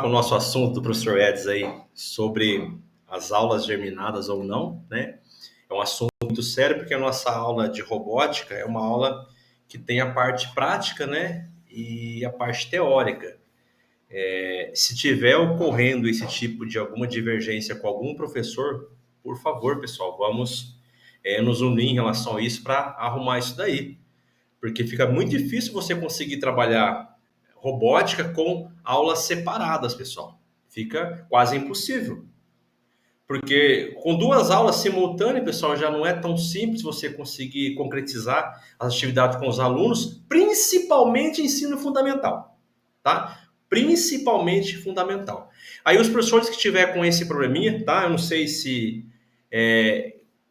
com o nosso assunto do professor Edson aí sobre as aulas germinadas ou não, né? É um assunto muito sério porque a nossa aula de robótica é uma aula que tem a parte prática, né? E a parte teórica. Se tiver ocorrendo esse tipo de alguma divergência com algum professor, por favor, pessoal, vamos nos unir em relação a isso para arrumar isso daí. Porque fica muito difícil você conseguir trabalhar robótica com aulas separadas, pessoal. Fica quase impossível. Porque com duas aulas simultâneas, pessoal, já não é tão simples você conseguir concretizar as atividades com os alunos, principalmente ensino fundamental, tá? Principalmente fundamental. Aí os professores que tiver com esse probleminha, tá? Eu não sei se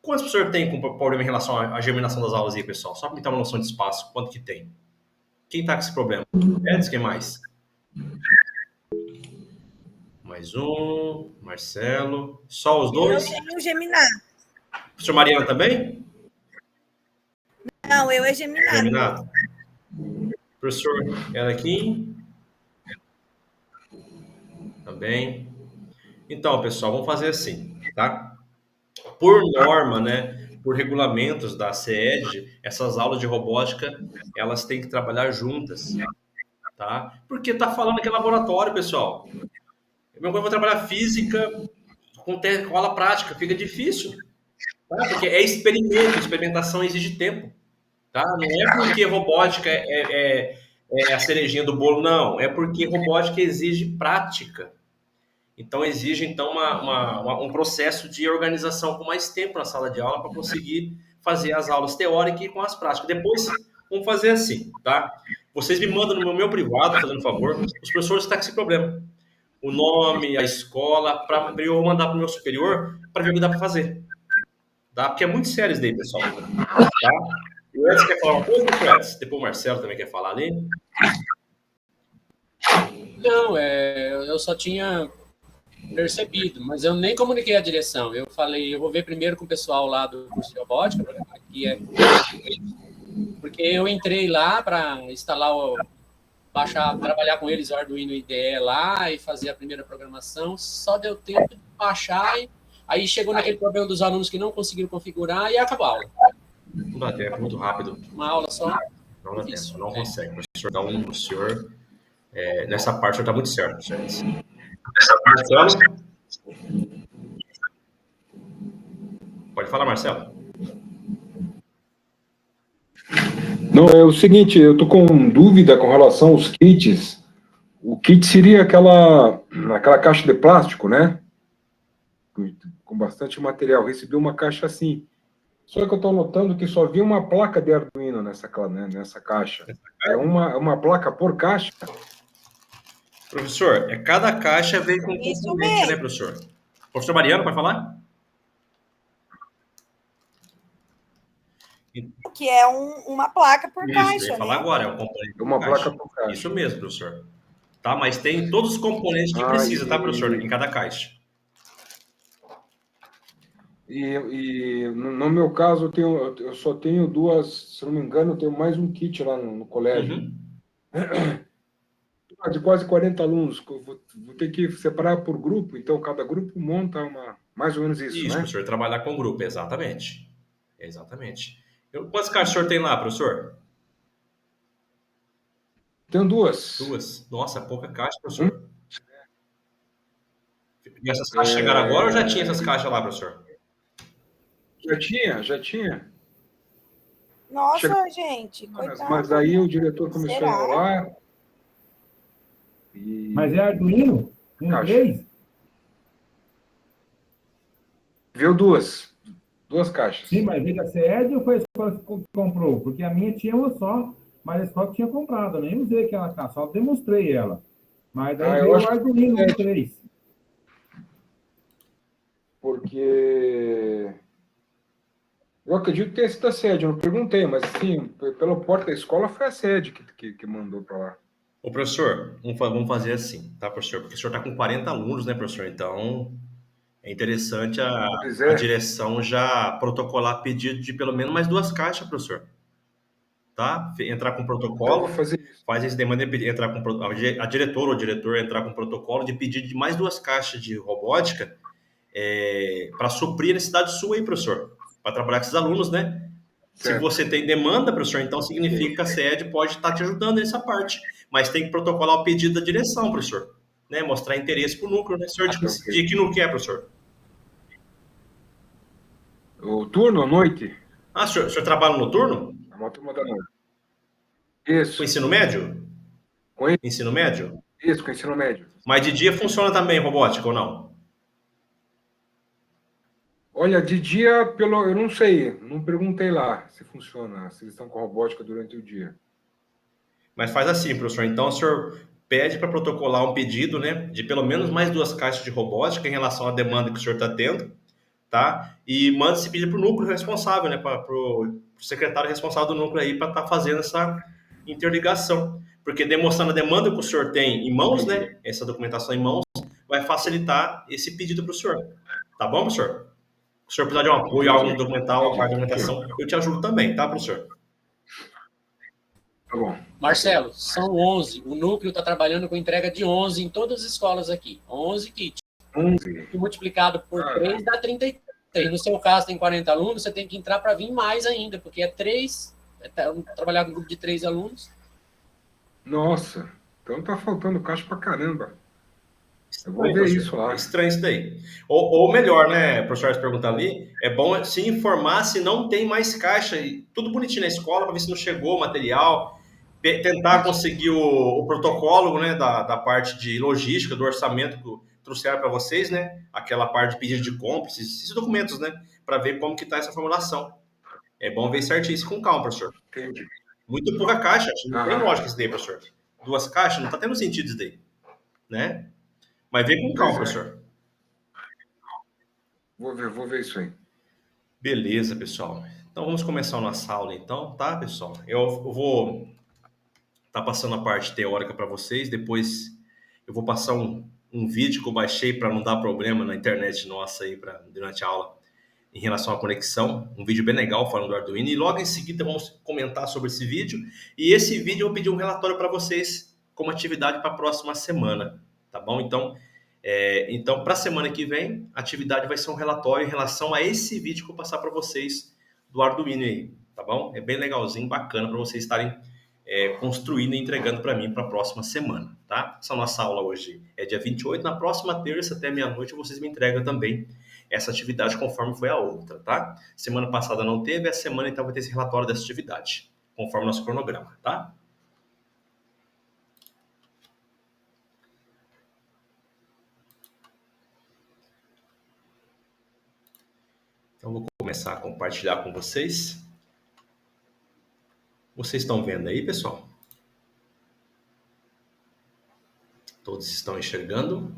quantos professores tem com problema em relação à germinação das aulas aí, pessoal? Só para me dar uma noção de espaço, quanto que tem? Quem tá com esse problema? Edson, quem mais? Mais um, Marcelo. Só os Eu dois? tenho geminado. Professor Mariana também? Não, eu é geminado. Geminado. Professor Elaquim? Também. Então, pessoal, vamos fazer assim, tá? Por norma, né? Por regulamentos da CED, essas aulas de robótica, elas têm que trabalhar juntas, tá? Porque tá falando que é laboratório, pessoal. Eu vou trabalhar física com aula prática, fica difícil, tá? Porque é experimento, experimentação exige tempo, tá? Não é porque robótica é a cerejinha do bolo, não. É porque robótica exige prática. Então, exige então um processo de organização com mais tempo na sala de aula para conseguir fazer as aulas teóricas e com as práticas. Depois, vamos fazer assim, tá? Vocês me mandam no meu privado, fazendo favor, os professores que estão com esse problema. O nome, a escola, para eu mandar para o meu superior para ver o que dá para fazer. Tá? Porque é muito sério isso daí, pessoal. Tá? O Edson quer falar uma coisa, Edson? Depois o Marcelo também quer falar ali. Não, eu só tinha percebido, mas eu nem comuniquei a direção. Eu falei, eu vou ver primeiro com o pessoal lá do curso de robótica, porque eu entrei lá para instalar, baixar, trabalhar com eles o Arduino IDE lá e fazer a primeira programação. Só deu tempo de baixar e aí chegou naquele problema dos alunos que não conseguiram configurar e acabou a aula. Não dá tempo, muito rápido. Uma aula só. Não dá tempo, não consegue. O professor dá um pro senhor. Nessa parte, o senhor está muito certo, gente. Marcelo? Pode falar, Marcelo. Não, é o seguinte, eu tô com dúvida com relação aos kits. O kit seria aquela caixa de plástico, né? Com bastante material. Recebi uma caixa assim. Só que eu estou notando que só vi uma placa de Arduino nessa caixa. É uma placa por caixa. Professor, cada caixa vem com um componente, né, professor? Professor Mariano, pode falar? Que é uma placa por Isso, caixa, eu ia falar agora, é um componente por placa por caixa. Isso mesmo, professor. Tá, mas tem todos os componentes que precisa, tá, professor? Em cada caixa. E no meu caso, eu só tenho duas, se não me engano, eu tenho mais um kit lá no colégio. Uhum. De quase 40 alunos. Vou ter que separar por grupo, então cada grupo monta mais ou menos isso, Isso, né? professor, trabalhar com grupo, exatamente. Exatamente. Quantas caixas o senhor tem lá, professor? Tenho duas. Duas. Nossa, pouca caixa, professor. E essas caixas chegaram agora ou já tinha essas caixas lá, professor? Já tinha. Nossa, gente, coitado. Mas aí o diretor começou a enrolar. Mas é Arduino? Um 3? Viu duas caixas. Sim, mas veio da CED ou foi a escola que comprou? Porque a minha tinha uma só, mas a escola tinha comprado. Eu nem usei aquela caixa, só demonstrei ela. Mas daí veio o Arduino 3. Porque eu acredito que tenha sido a sede, eu não perguntei, mas sim, pela porta da escola foi a sede que mandou para lá. Ô, professor, vamos fazer assim, tá, professor? Porque o senhor está com 40 alunos, né, professor? Então, é interessante a direção já protocolar pedido de pelo menos mais duas caixas, professor. tá? Entrar com Então, eu protocolo, vou fazer isso. faz esse demanda entrar com a diretora ou o diretor entrar com protocolo de pedido de mais 2 caixas de robótica para suprir a necessidade sua aí, professor, para trabalhar com esses alunos, né? Se Certo. você tem demanda, professor, então significa que a sede pode estar te ajudando nessa parte, mas tem que protocolar o pedido da direção, professor, né? Mostrar interesse para o núcleo, né? Senhor, de que núcleo que é, professor? O turno à noite? Ah, o senhor trabalha no turno? É uma turma da noite. Com Isso. ensino médio? Com Ensino médio? isso, com ensino médio. Mas de dia funciona também robótica ou não? Olha, de dia, eu não sei, não perguntei lá se funciona, se eles estão com robótica durante o dia. Mas faz assim, professor. Então, o senhor pede para protocolar um pedido, né, de pelo menos mais 2 caixas de robótica em relação à demanda que o senhor está tendo, tá? E manda esse pedido para o núcleo responsável, né, para o secretário responsável do núcleo aí para estar fazendo essa interligação. Porque demonstrando a demanda que o senhor tem em mãos, né, essa documentação em mãos, vai facilitar esse pedido para o senhor. Tá bom, professor? Se o senhor precisar de um apoio, algum documental, alguma documentação, eu te ajudo também, tá, professor? Tá bom. Marcelo, são 11. O núcleo está trabalhando com entrega de 11 em todas as escolas aqui. 11 kits. 11. E multiplicado por 3 dá 33. No seu caso, tem 40 alunos, você tem que entrar para vir mais ainda, porque é 3. Trabalhar com um grupo de 3 alunos. Nossa, então tá faltando caixa pra caramba. Eu vou ver Professor, isso lá. é estranho isso daí. Ou melhor, né, professor, perguntar ali, é bom se informar se não tem mais caixa, e tudo bonitinho na escola, para ver se não chegou o material, tentar conseguir o protocolo, né, da parte de logística, do orçamento que trouxeram para vocês, né, aquela parte de pedido de compra, esses documentos, né, para ver como que está essa formulação. É bom ver certinho isso com calma, professor. Entendi. Muito pouca caixa, não tem lógica isso daí, professor. 2 caixas, não está tendo sentido isso daí, né? Mas vem com calma, professor. Vou ver isso aí. Beleza, pessoal. Então vamos começar a nossa aula, então, tá, pessoal? Eu vou estar passando a parte teórica para vocês, depois eu vou passar um vídeo que eu baixei para não dar problema na internet nossa aí durante a aula em relação à conexão, um vídeo bem legal falando do Arduino, e logo em seguida vamos comentar sobre esse vídeo, e esse vídeo eu vou pedir um relatório para vocês como atividade para a próxima semana, tá bom? Então, para a semana que vem, a atividade vai ser um relatório em relação a esse vídeo que eu vou passar para vocês do Arduino aí, tá bom? É bem legalzinho, bacana para vocês estarem construindo e entregando para mim para a próxima semana, tá? Essa nossa aula hoje é dia 28, na próxima terça até meia-noite vocês me entregam também essa atividade conforme foi a outra, tá? Semana passada não teve, essa semana então vai ter esse relatório dessa atividade, conforme o nosso cronograma, tá? Então, vou começar a compartilhar com vocês. Vocês estão vendo aí, pessoal? Todos estão enxergando?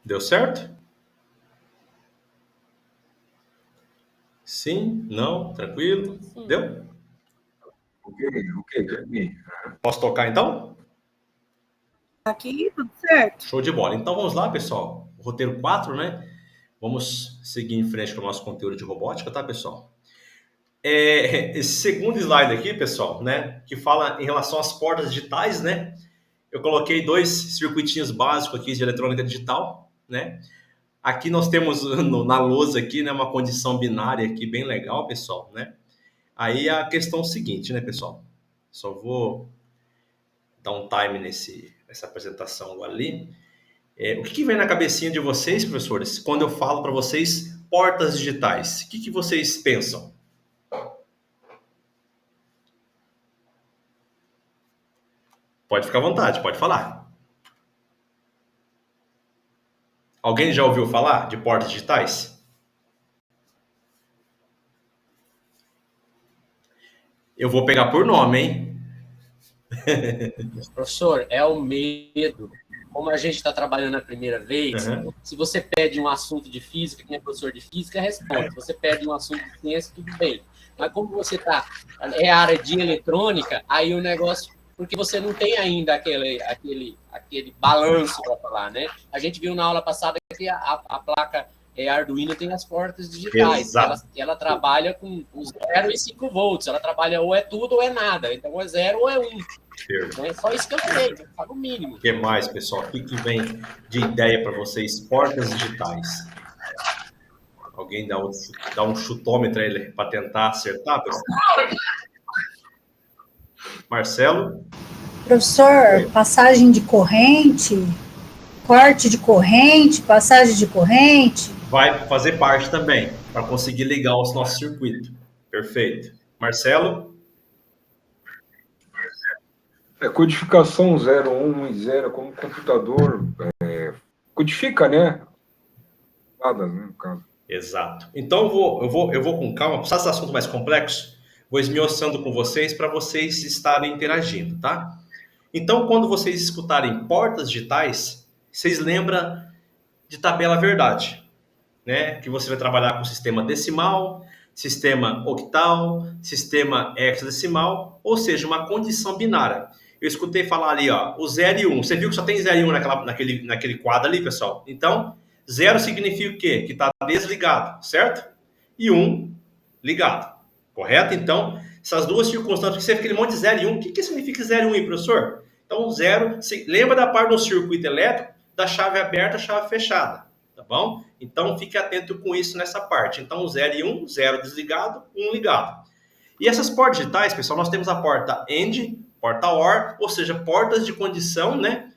Deu certo? Sim? Não? Tranquilo? Deu? Ok. Posso tocar então? Aqui, tudo certo. Show de bola. Então vamos lá, pessoal. Roteiro 4, né? Vamos seguir em frente com o nosso conteúdo de robótica, tá, pessoal? Esse segundo slide aqui, pessoal, né? Que fala em relação às portas digitais, né? Eu coloquei 2 circuitinhos básicos aqui de eletrônica digital, né? Aqui nós temos na lousa aqui, né, uma condição binária aqui bem legal, pessoal, né? Aí a questão é o seguinte, né, pessoal? Só vou dar um time nessa apresentação ali. O que vem na cabecinha de vocês, professores, quando eu falo para vocês portas digitais? O que vocês pensam? Pode ficar à vontade, pode falar. Alguém já ouviu falar de portas digitais? Eu vou pegar por nome, hein? Professor, é o medo. como a gente está trabalhando a primeira vez, se você pede um assunto de física, quem é professor de física, responde. Se você pede um assunto de ciência, tudo bem. Mas como você é área de eletrônica, aí o negócio, porque você não tem ainda aquele balanço para falar, né? A gente viu na aula passada que a placa Arduino tem as portas digitais. Ela trabalha com 0 e 5 volts. Ela trabalha ou é tudo ou é nada. Então, ou é 0 ou é 1. É só isso que eu sei, sabe o mínimo. O que mais, pessoal? O que vem de ideia para vocês? Portas digitais. Alguém dá um chutômetro aí para tentar acertar, pessoal? Marcelo? Professor, passagem de corrente, corte de corrente, passagem de corrente. Vai fazer parte também, para conseguir ligar o nosso circuito. Perfeito. Marcelo? Codificação 0, 1 e 0, como o computador codifica, né? Nada, né, no caso. Exato. Então eu vou com calma, para esse assunto mais complexo, vou esmiuçando com vocês para vocês estarem interagindo, tá? Então, quando vocês escutarem portas digitais, vocês lembram de tabela verdade, né? Que você vai trabalhar com sistema decimal, sistema octal, sistema hexadecimal, ou seja, uma condição binária. Eu escutei falar ali, ó, o 0 e 1. Você viu que só tem 0 e 1 naquele quadro ali, pessoal? Então, 0 significa o quê? Que está desligado, certo? E 1 ligado, correto? Então, essas duas circunstâncias, você vê aquele monte de 0 e 1, o que significa 0 e 1 aí, professor? Então, 0, lembra da parte do circuito elétrico, da chave aberta, chave fechada, tá bom? Então, fique atento com isso nessa parte. Então, 0 e 1, 0 desligado, 1 ligado. E essas portas digitais, pessoal, nós temos a porta AND, porta OR, ou seja, portas de condição, né,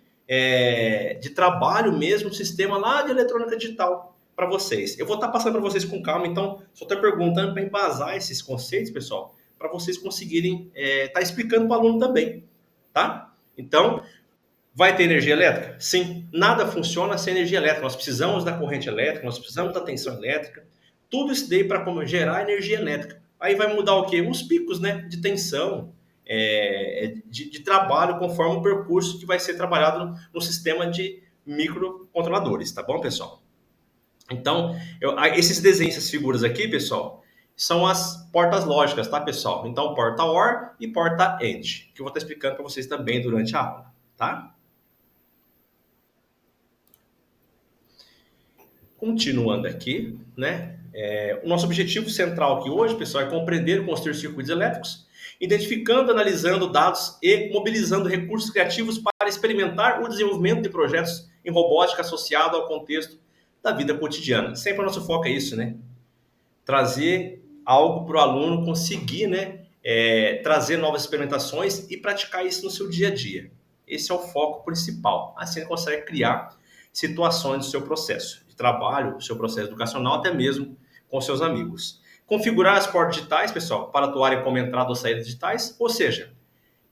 de trabalho mesmo, sistema lá de eletrônica digital para vocês. Eu vou estar passando para vocês com calma, então só estou perguntando para embasar esses conceitos, pessoal, para vocês conseguirem estar explicando para o aluno também, tá? Então, vai ter energia elétrica? Sim, nada funciona sem energia elétrica. Nós precisamos da corrente elétrica, nós precisamos da tensão elétrica, tudo isso daí para gerar energia elétrica. Aí vai mudar o quê? Os picos, né, de tensão, de trabalho, conforme o percurso que vai ser trabalhado no sistema de microcontroladores, tá bom, pessoal? Então, esses desenhos, essas figuras aqui, pessoal, são as portas lógicas, tá, pessoal? Então, porta OR e porta AND, que eu vou estar explicando para vocês também durante a aula, tá? Continuando aqui, né? O nosso objetivo central aqui hoje, pessoal, é compreender e construir circuitos elétricos, identificando, analisando dados e mobilizando recursos criativos para experimentar o desenvolvimento de projetos em robótica associado ao contexto da vida cotidiana. Sempre o nosso foco é isso, né? Trazer algo para o aluno conseguir, né? Trazer novas experimentações e praticar isso no seu dia a dia. Esse é o foco principal. Assim ele consegue criar situações do seu processo de trabalho, do seu processo educacional, até mesmo com seus amigos. Configurar as portas digitais, pessoal, para atuarem como entrada ou saída digitais, ou seja,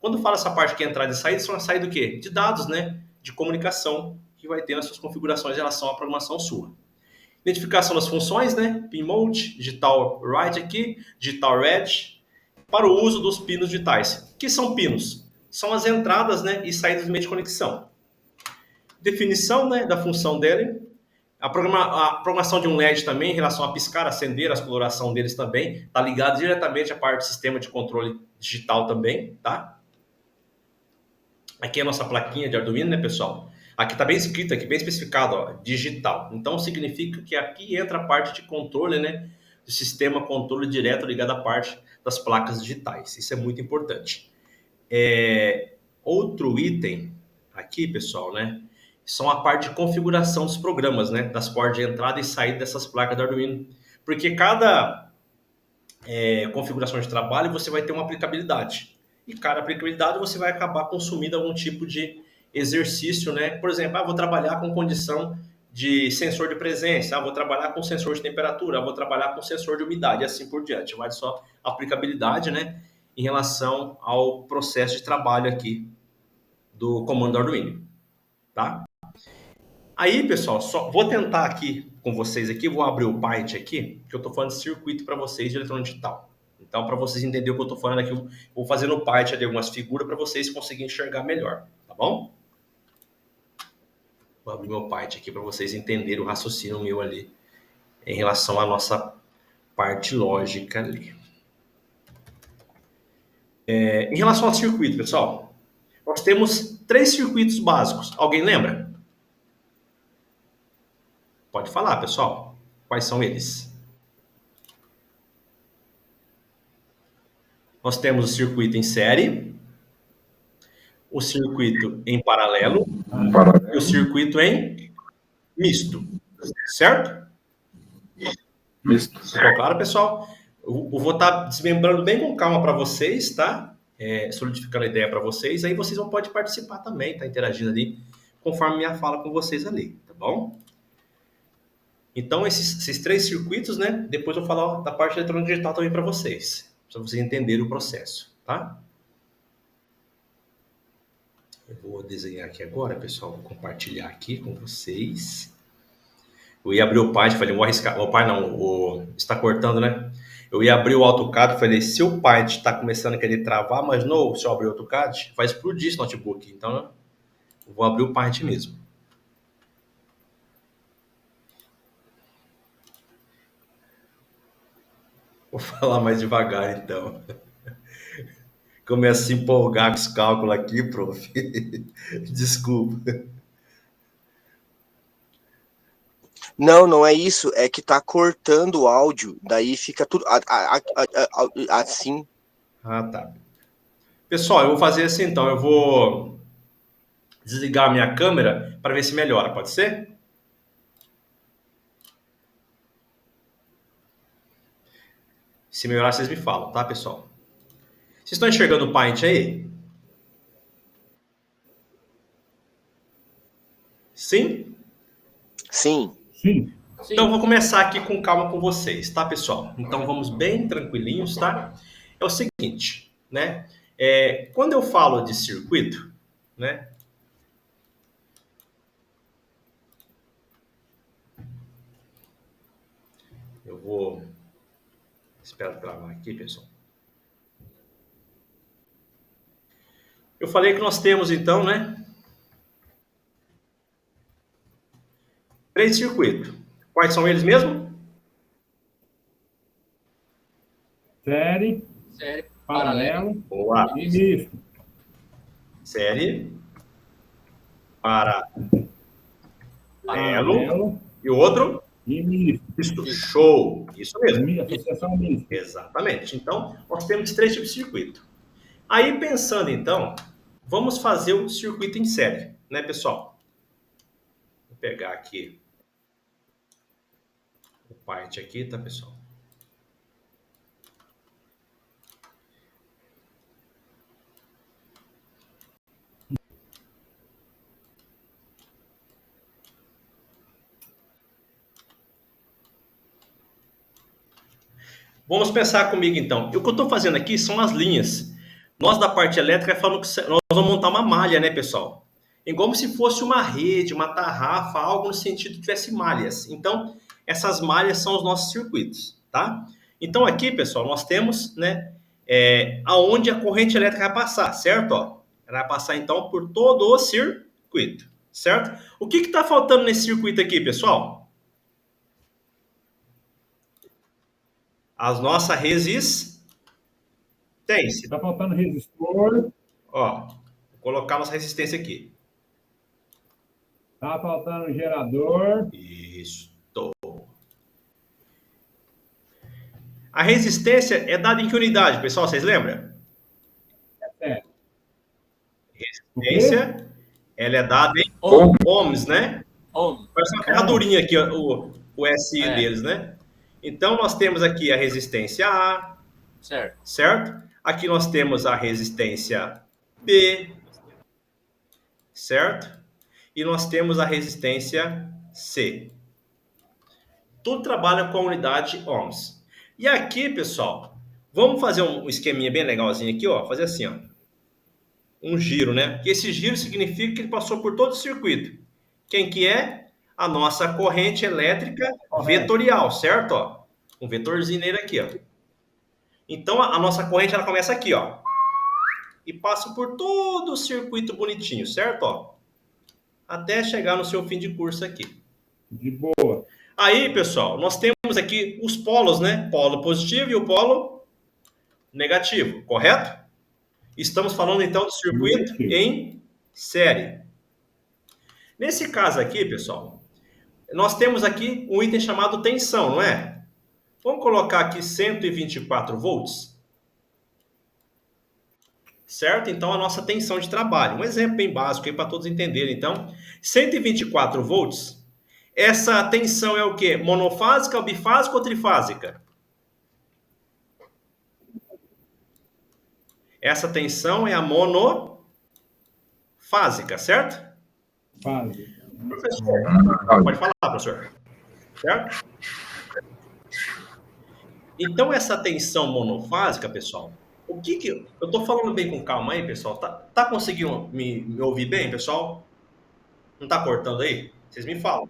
quando fala essa parte que é entrada e saída, são a saída do quê? De dados, né? De comunicação, que vai ter nas suas configurações em relação à programação sua. Identificação das funções, né? Pin mode, digital write aqui, digital read, para o uso dos pinos digitais. O que são pinos? São as entradas, né? E saídas do meio de conexão. Definição, né? Da função dele. A programação de um LED também, em relação a piscar, acender, a coloração deles também, está ligado diretamente à parte do sistema de controle digital também, tá? Aqui é a nossa plaquinha de Arduino, né, pessoal? Aqui está bem escrito, aqui bem especificado, ó, digital. Então, significa que aqui entra a parte de controle, né? Do sistema controle direto ligado à parte das placas digitais. Isso é muito importante. Outro item aqui, pessoal, né? São a parte de configuração dos programas, né? Das portas de entrada e saída dessas placas do Arduino. Porque cada configuração de trabalho você vai ter uma aplicabilidade. E cada aplicabilidade você vai acabar consumindo algum tipo de exercício, né? Por exemplo, vou trabalhar com condição de sensor de presença, vou trabalhar com sensor de temperatura, vou trabalhar com sensor de umidade, e assim por diante. Vai só aplicabilidade, né? Em relação ao processo de trabalho aqui do comando Arduino, tá? Aí, pessoal, só vou tentar aqui com vocês aqui, vou abrir o Python aqui, que eu estou falando de circuito para vocês de eletrônica digital. Então, para vocês entenderem o que eu estou falando aqui, eu vou fazer no Python ali algumas figuras para vocês conseguirem enxergar melhor, tá bom? Vou abrir meu parte aqui para vocês entenderem o raciocínio meu ali em relação à nossa parte lógica ali. Em relação ao circuito, pessoal, nós temos 3 circuitos básicos. Alguém lembra? Pode falar, pessoal. Quais são eles? Nós temos o circuito em série, o circuito em paralelo e o circuito em misto. Certo? Misto. Ficou claro, pessoal? Eu vou estar desmembrando bem com calma para vocês, tá? Solidificando a ideia para vocês. Aí vocês vão poder participar também, tá? Interagindo ali, conforme minha fala com vocês ali, tá bom? Então, esses 3 circuitos, né? Depois eu vou falar da parte eletrônica digital também para vocês entenderem o processo, tá? Eu vou desenhar aqui agora, pessoal. Vou compartilhar aqui com vocês. Eu ia abrir o Paint, falei, vou arriscar. O Paint não, está cortando, né? Eu ia abrir o AutoCAD, falei, se o Paint está começando a querer travar, mas não, se eu abrir o AutoCAD, vai explodir esse notebook. Então, eu vou abrir o Paint mesmo. Vou falar mais devagar, então. Começa a se empolgar com os cálculos aqui, prof. Desculpa. Não, não é isso. É que tá cortando o áudio. Daí fica tudo assim. Ah, tá. Pessoal, eu vou fazer assim, então. Eu vou desligar a minha câmera para ver se melhora. Pode ser? Se melhorar, vocês me falam, tá, pessoal? Vocês estão enxergando o Paint aí? Sim? Sim. Sim. Então, eu vou começar aqui com calma com vocês, tá, pessoal? Então, vamos bem tranquilinhos, tá? É o seguinte, né? Quando eu falo de circuito, né? Eu vou... Espero gravar aqui, pessoal. Eu falei que nós temos, então, né? 3 circuitos. Quais são eles mesmo? Série, paralelo Boa. e misto. Série, paralelo Paralelo e o outro? e misto. Misto. Show. Isso mesmo. Associação mista. Exatamente. Então, nós temos 3 tipos de circuito. Aí, pensando, então, vamos fazer o circuito em série, né, pessoal? Vou pegar aqui o Paint aqui, tá, pessoal? Vamos pensar comigo, então. O que eu estou fazendo aqui são as linhas. Nós, da parte elétrica, falando que nós vamos montar uma malha, né, pessoal? É como se fosse uma rede, uma tarrafa, algo no sentido que tivesse malhas. Então, essas malhas são os nossos circuitos, tá? Então, aqui, pessoal, nós temos, né, aonde a corrente elétrica vai passar, certo? Ó, ela vai passar, então, por todo o circuito, certo? O que está faltando nesse circuito aqui, pessoal? As nossas resistências. Está faltando resistor. Ó, vou colocar nossa resistência aqui. Está faltando gerador. Isso. A resistência é dada em que unidade, pessoal? Vocês lembram? Resistência, ela é dada em ohms, né? Parece uma ferradurinha aqui, ó, o SI deles, né? Então, nós temos aqui a resistência A, certo? Aqui nós temos a resistência B, certo? E nós temos a resistência C. Tudo trabalha com a unidade ohms. E aqui, pessoal, vamos fazer um esqueminha bem legalzinho aqui, ó. Fazer assim, ó. Um giro, né? E esse giro significa que ele passou por todo o circuito. Quem que é? A nossa corrente elétrica vetorial, certo? Ó, um vetorzinho nele aqui, ó. Então, a nossa corrente, ela começa aqui, ó. E passa por todo o circuito bonitinho, certo? Ó. até chegar no seu fim de curso aqui. De boa. Aí, pessoal, nós temos aqui os polos, né? Polo positivo e o polo negativo, correto? Estamos falando então do circuito em série. Nesse caso aqui, pessoal, nós temos aqui um item chamado tensão, não é? Vamos colocar aqui 124 volts. Certo? Então, a nossa tensão de trabalho. Um exemplo bem básico aí para todos entenderem. Então, 124 volts. Essa tensão é o quê? Monofásica, bifásica ou trifásica? Essa tensão é a monofásica, certo? Fase. Professor, pode falar, professor. Certo? Então, essa tensão monofásica, pessoal, o que que... Eu tô falando bem com calma aí, pessoal. Tá conseguindo me ouvir bem, pessoal? Não tá cortando aí? Vocês me falam.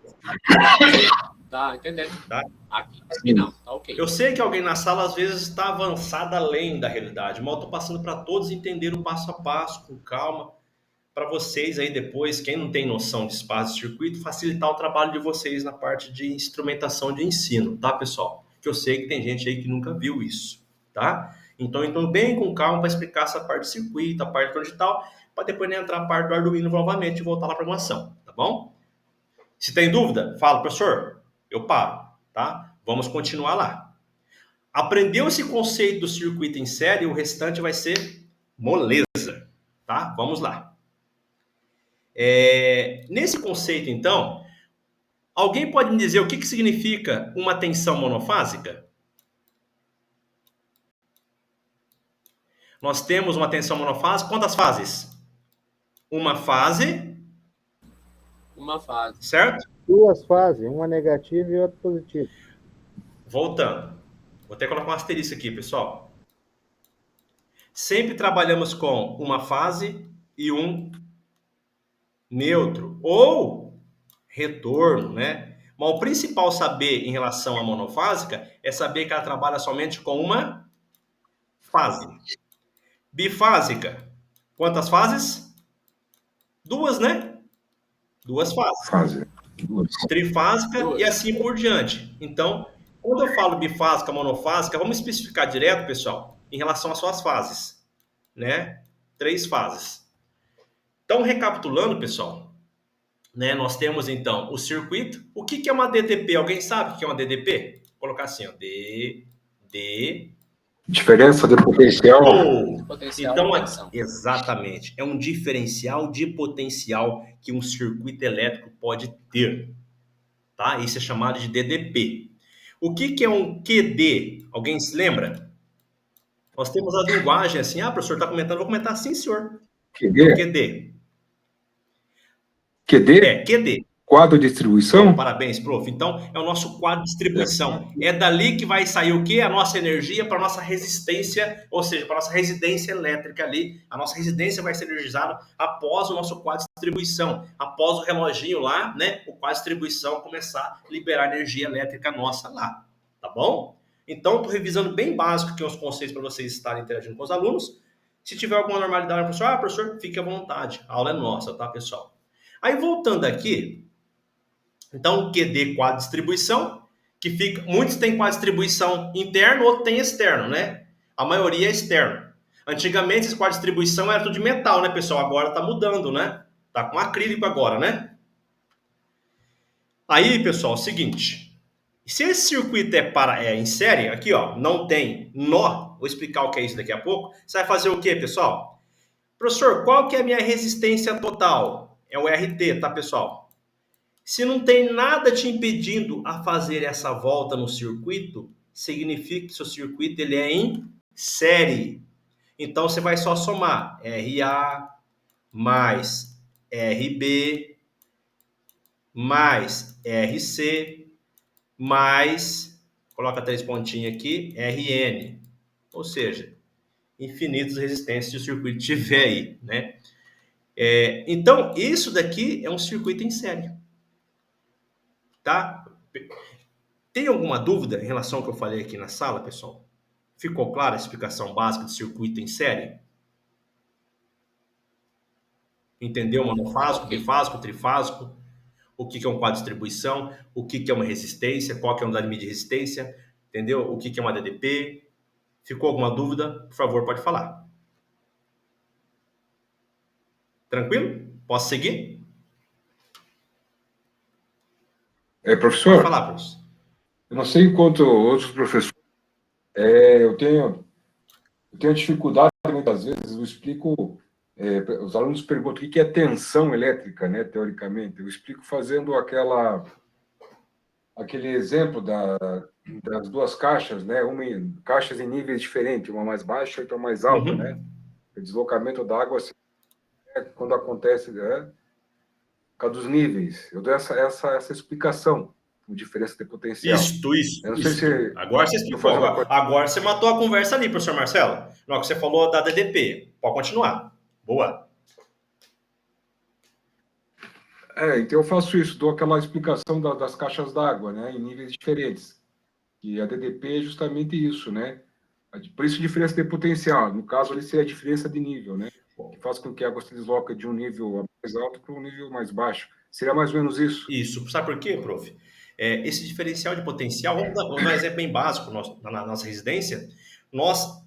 Tá, entendendo. Tá? Aqui não, tá ok. Eu sei que alguém na sala às vezes está avançada além da realidade, mas eu tô passando para todos entenderem o passo a passo, com calma, para vocês aí depois, quem não tem noção de espaço de circuito, facilitar o trabalho de vocês na parte de instrumentação de ensino, tá, pessoal? Que eu sei que tem gente aí que nunca viu isso, tá? Então bem com calma para explicar essa parte de circuito, a parte digital, para depois entrar a parte do Arduino novamente e voltar na programação, tá bom? Se tem dúvida, fala, professor, eu paro, tá? Vamos continuar lá. Aprendeu esse conceito do circuito em série, o restante vai ser moleza, tá? Vamos lá. Nesse conceito, então, alguém pode me dizer o que significa uma tensão monofásica? Nós temos uma tensão monofásica, quantas fases? Uma fase. Uma fase. Certo? Duas fases, uma negativa e outra positiva. Voltando. Vou até colocar um asterisco aqui, pessoal. Sempre trabalhamos com uma fase e um neutro ou retorno, né? Mas o principal saber em relação à monofásica é saber que ela trabalha somente com uma fase. Bifásica, quantas fases? Duas, né? Duas fases. Trifásica e assim por diante. Então, quando eu falo bifásica, monofásica, vamos especificar direto, pessoal, em relação às suas fases, né? 3 fases. Então, recapitulando, pessoal, né, nós temos, então, o circuito. O que é uma DDP? Alguém sabe o que é uma DDP? Vou colocar assim, ó, Diferença de potencial. Então, exatamente, é um diferencial de potencial que um circuito elétrico pode ter, tá? Isso é chamado de DDP. O que é um QD? Alguém se lembra? Nós temos a linguagem assim, professor, está comentando, vou comentar sim, senhor. QD. QD. Quadro de distribuição? Parabéns, prof. Então, é o nosso quadro de distribuição. É dali que vai sair o quê? A nossa energia para a nossa resistência, ou seja, para a nossa residência elétrica ali. A nossa residência vai ser energizada após o nosso quadro de distribuição. Após o reloginho lá, né? O quadro de distribuição começar a liberar energia elétrica nossa lá. Tá bom? Então, estou revisando bem básico aqui os conceitos para vocês estarem interagindo com os alunos. Se tiver alguma normalidade, professor, fique à vontade. A aula é nossa, tá, pessoal? Aí, voltando aqui... Então, QD, quadro de distribuição, que fica... Muitos têm quadro de distribuição interno, outros têm externo, né? A maioria é externo. Antigamente, esse quadro de distribuição era tudo de metal, né, pessoal? Agora tá mudando, né? Tá com acrílico agora, né? Aí, pessoal, é o seguinte. Se esse circuito é em série, aqui, ó, não tem nó, vou explicar o que é isso daqui a pouco. Você vai fazer o quê, pessoal? Professor, qual que é a minha resistência total? É o RT, tá, pessoal? Se não tem nada te impedindo a fazer essa volta no circuito, significa que seu circuito ele é em série. Então, você vai só somar RA mais RB mais RC mais, coloca 3 pontinhos aqui, RN. Ou seja, infinitas resistências se o circuito tiver aí, né? Então, isso daqui é um circuito em série. Tá? Tem alguma dúvida em relação ao que eu falei aqui na sala, pessoal? Ficou clara a explicação básica do circuito em série? Entendeu? Monofásico, bifásico, trifásico, o que é um quadro de distribuição, o que é uma resistência, qual que é um limite de resistência, entendeu? O que é uma DDP. Ficou alguma dúvida? Por favor, pode falar. Tranquilo? Posso seguir? Professor, Pode falar, professor. eu não sei quanto outros professores, eu tenho dificuldade muitas vezes, eu explico, os alunos perguntam o que é tensão elétrica, né, teoricamente. Eu explico fazendo aquele exemplo das duas caixas, né, caixas em níveis diferentes, uma mais baixa e outra mais alta, né? O deslocamento da água, quando acontece, por causa dos níveis. Eu dou essa explicação, com diferença de potencial. Isso. Eu não sei se agora você explicou. Agora você matou a conversa ali, professor Marcelo. Não, que você falou da DDP. Pode continuar. Boa. Então eu faço isso, dou aquela explicação das caixas d'água, né, em níveis diferentes. E a DDP é justamente isso, né? Por isso, diferença de potencial. No caso, ali seria a diferença de nível, né? Que faz com que a água se desloque de um nível mais alto para um nível mais baixo. Seria mais ou menos isso? Isso. Sabe por quê, prof? Esse diferencial de potencial, vamos dar um exemplo bem básico na nossa residência. Nós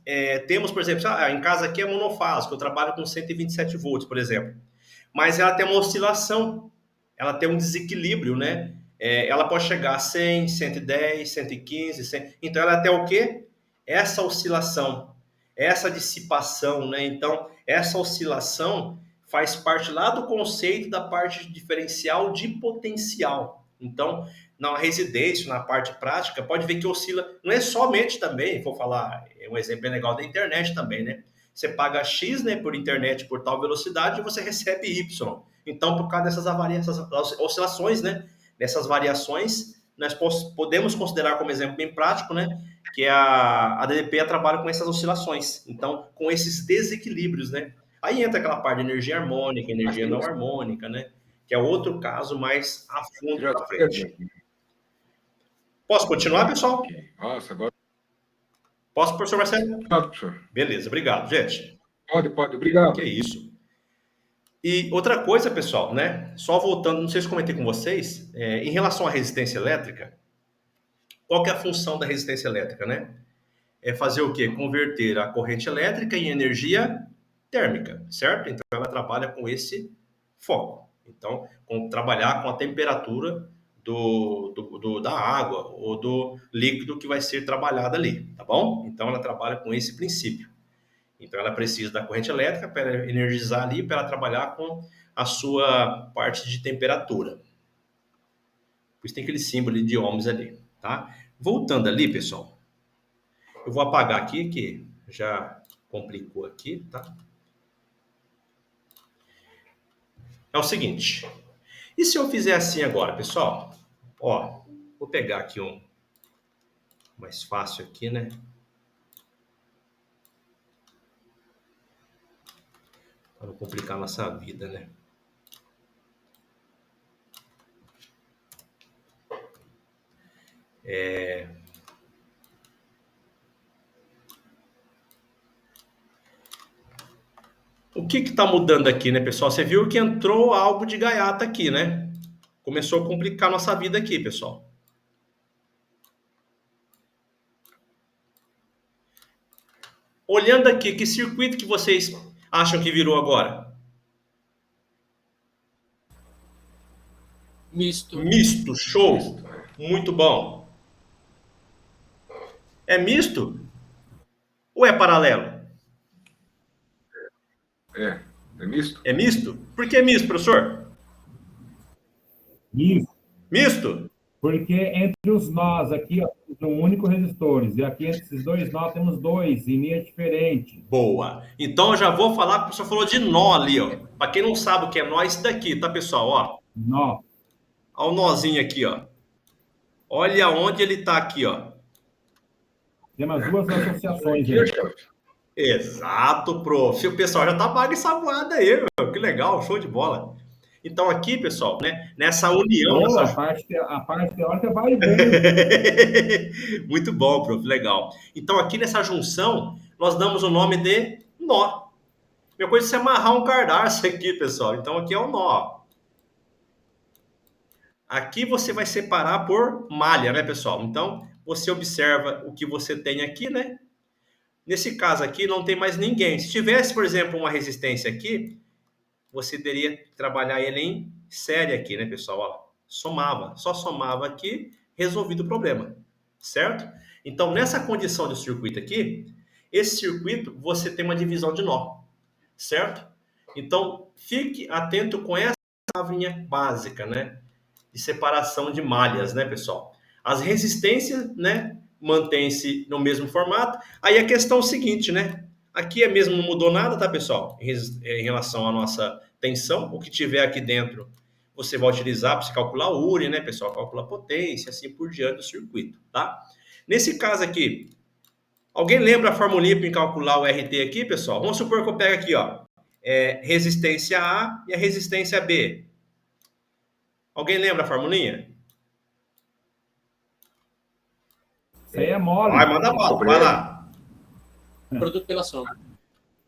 temos, por exemplo, em casa aqui é monofásico, eu trabalho com 127 volts, por exemplo. Mas ela tem uma oscilação, ela tem um desequilíbrio, né? Ela pode chegar a 100, 110, 115, 100. Então, ela tem o quê? Essa oscilação, essa dissipação, né? Então, essa oscilação faz parte lá do conceito da parte diferencial de potencial. Então, na residência, na parte prática, pode ver que oscila, não é somente também, vou falar, um exemplo bem legal da internet também, né? Você paga X, né, por internet por tal velocidade e você recebe Y. Então, por causa dessas oscilações, né, dessas variações, nós podemos considerar como exemplo bem prático, né, que a DDP trabalha com essas oscilações. Então, com esses desequilíbrios, né? Aí entra aquela parte de energia harmônica, energia não harmônica, né? Que é outro caso mais a fundo para frente. Posso continuar, pessoal? Nossa, agora... Posso, professor Marcelo? Pode, professor. Beleza, obrigado, gente. Pode, obrigado. Que isso. E outra coisa, pessoal, né? Só voltando, não sei se comentei com vocês, em relação à resistência elétrica, qual que é a função da resistência elétrica, né? É fazer o quê? Converter a corrente elétrica em energia térmica, certo? Então, ela trabalha com esse foco. Então, trabalhar com a temperatura da água ou do líquido que vai ser trabalhado ali, tá bom? Então, ela trabalha com esse princípio. Então, ela precisa da corrente elétrica para energizar ali, para ela trabalhar com a sua parte de temperatura. Por isso tem aquele símbolo de ohms ali, tá? Voltando ali, pessoal, eu vou apagar aqui, que já complicou aqui, tá? É o seguinte, e se eu fizer assim agora, pessoal? Ó, vou pegar aqui um mais fácil aqui, né? Para não complicar a nossa vida, né? O que está mudando aqui, né, pessoal? Você viu que entrou algo de gaiata aqui, né? Começou a complicar a nossa vida aqui, pessoal. Olhando aqui, que circuito que vocês acham que virou agora? Misto. Misto, show. Muito bom. É misto? Ou é paralelo? É misto? É misto? Por que misto, professor? Isso. Misto? Porque entre os nós aqui, ó, temos um único resistores. E aqui entre esses dois nós temos dois, em linha diferente. Boa. Então eu já vou falar que o professor falou de nó ali, ó. Para quem não sabe o que é nó, é isso daqui, tá, pessoal? Ó. Nó. Olha o nozinho aqui, ó. Olha onde ele tá aqui, ó. Temos duas associações aí. Exato, prof. O pessoal já tá bagunçado aí, meu. Que legal, show de bola. Então aqui, pessoal, né, nessa união... Oh, a parte teórica vai bem. Muito bom, prof, legal. Então aqui nessa junção, nós damos o nome de nó. Minha coisa é você amarrar um cadarço aqui, pessoal. Então, aqui é o nó. Aqui você vai separar por malha, né, pessoal? Então, você observa o que você tem aqui, né? Nesse caso aqui, não tem mais ninguém. Se tivesse, por exemplo, uma resistência aqui, você teria que trabalhar ele em série aqui, né, pessoal? Ó, somava. Só somava aqui, resolvido o problema. Certo? Então, nessa condição de circuito aqui, esse circuito, você tem uma divisão de nó. Certo? Então, fique atento com essa palavrinha básica, né? De separação de malhas, né, pessoal? As resistências, né, mantêm-se no mesmo formato. Aí a questão é o seguinte, né? Aqui é mesmo, não mudou nada, tá, pessoal? Em relação à nossa tensão, o que tiver aqui dentro, você vai utilizar para você calcular o URI, né, pessoal? Calcular a potência, assim por diante do circuito, tá? Nesse caso aqui, alguém lembra a formulinha para calcular o RT aqui, pessoal? Vamos supor que eu pego aqui, ó, resistência A e a resistência B. Alguém lembra a formulinha? Isso aí é mole. Vai, manda bala, vai lá. Produto pela soma.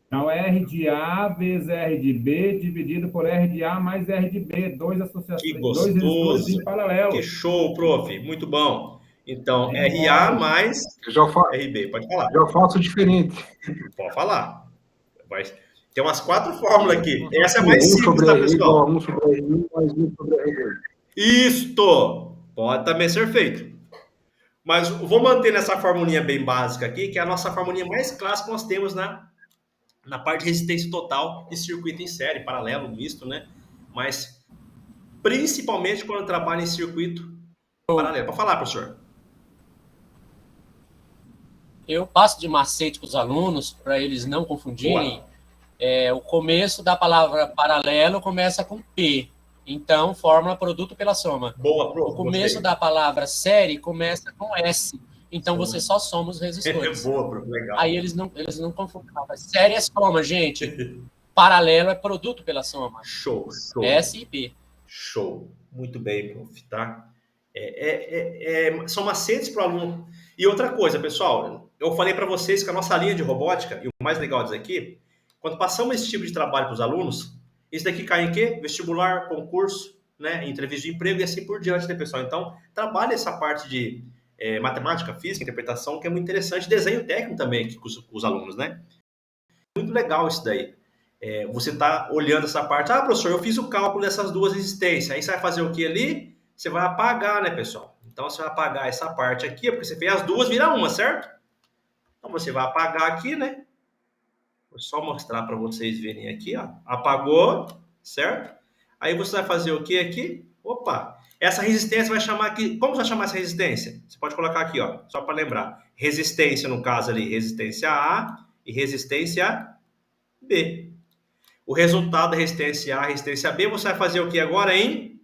Então, R de A vezes R de B dividido por R de A mais R de B. Dois associações, Que dois resistores em paralelo. Que show, prof. Muito bom. Então, É RA mole. mais Eu RB. Pode falar. já faço diferente. Pode falar. Tem umas 4 fórmulas aqui. Essa é mais simples, sobre tá, R pessoal? igual a 1 sobre R1 mais 1 sobre R2. Isto! Pode também ser feito. Mas vou manter nessa formulinha bem básica aqui, que é a nossa formulinha mais clássica que nós temos na parte de resistência total de circuito em série, paralelo, misto, né? Mas principalmente quando trabalha em circuito paralelo. Pode falar, professor. Eu passo de macete para os alunos, para eles não confundirem. O começo da palavra paralelo começa com P. Então, fórmula produto pela soma. Boa, prof. O começo da palavra série começa com S. Então, você só soma os resistores. Boa, prof. Legal. Aí eles não confundem. Série é soma, gente. Paralelo é produto pela soma. Show. S e P. Show. Muito bem, prof. Tá? São macetes para o aluno. E outra coisa, pessoal, eu falei para vocês que a nossa linha de robótica, e o mais legal disso aqui, quando passamos esse tipo de trabalho para os alunos, isso daqui cai em quê? Vestibular, concurso, né? Entrevista de emprego e assim por diante, né, pessoal? Então, trabalha essa parte de matemática, física, interpretação, que é muito interessante, desenho técnico também aqui com os alunos, né? Muito legal isso daí. Você está olhando essa parte, professor, eu fiz o cálculo dessas duas resistências, aí você vai fazer o que ali? Você vai apagar, né, pessoal? Então, você vai apagar essa parte aqui, porque você fez as duas, vira uma, certo? Então, você vai apagar aqui, né? Vou só mostrar para vocês verem aqui, ó. Apagou, certo? Aí você vai fazer o que aqui? Opa! Essa resistência vai chamar aqui... Como você vai chamar essa resistência? Você pode colocar aqui, ó, só para lembrar. Resistência, no caso ali, resistência A e resistência B. O resultado da resistência A e resistência B, você vai fazer o que agora em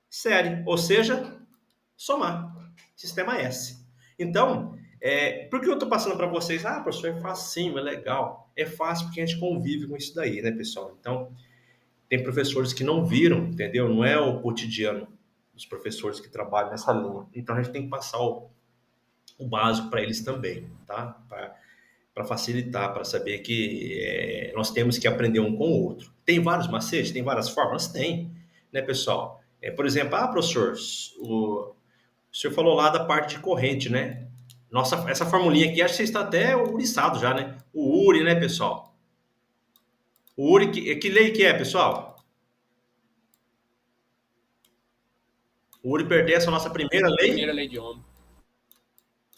série, ou seja, somar. Sistema S. Então, por que eu estou passando para vocês? Professor, é facinho, é legal. É fácil porque a gente convive com isso daí, né, pessoal? Então, tem professores que não viram, entendeu? Não é o cotidiano dos professores que trabalham nessa linha. Então, a gente tem que passar o básico para eles também, tá? Para facilitar, para saber que nós temos que aprender um com o outro. Tem vários macetes, tem várias fórmulas? Tem, né, pessoal? Por exemplo, professor, o senhor falou lá da parte de corrente, né? Nossa, essa formulinha aqui, acho que você está até uriçado já, né? O URI, né, pessoal? O URI, que lei que é, pessoal? O URI pertence à nossa primeira lei? Primeira lei de Ohm.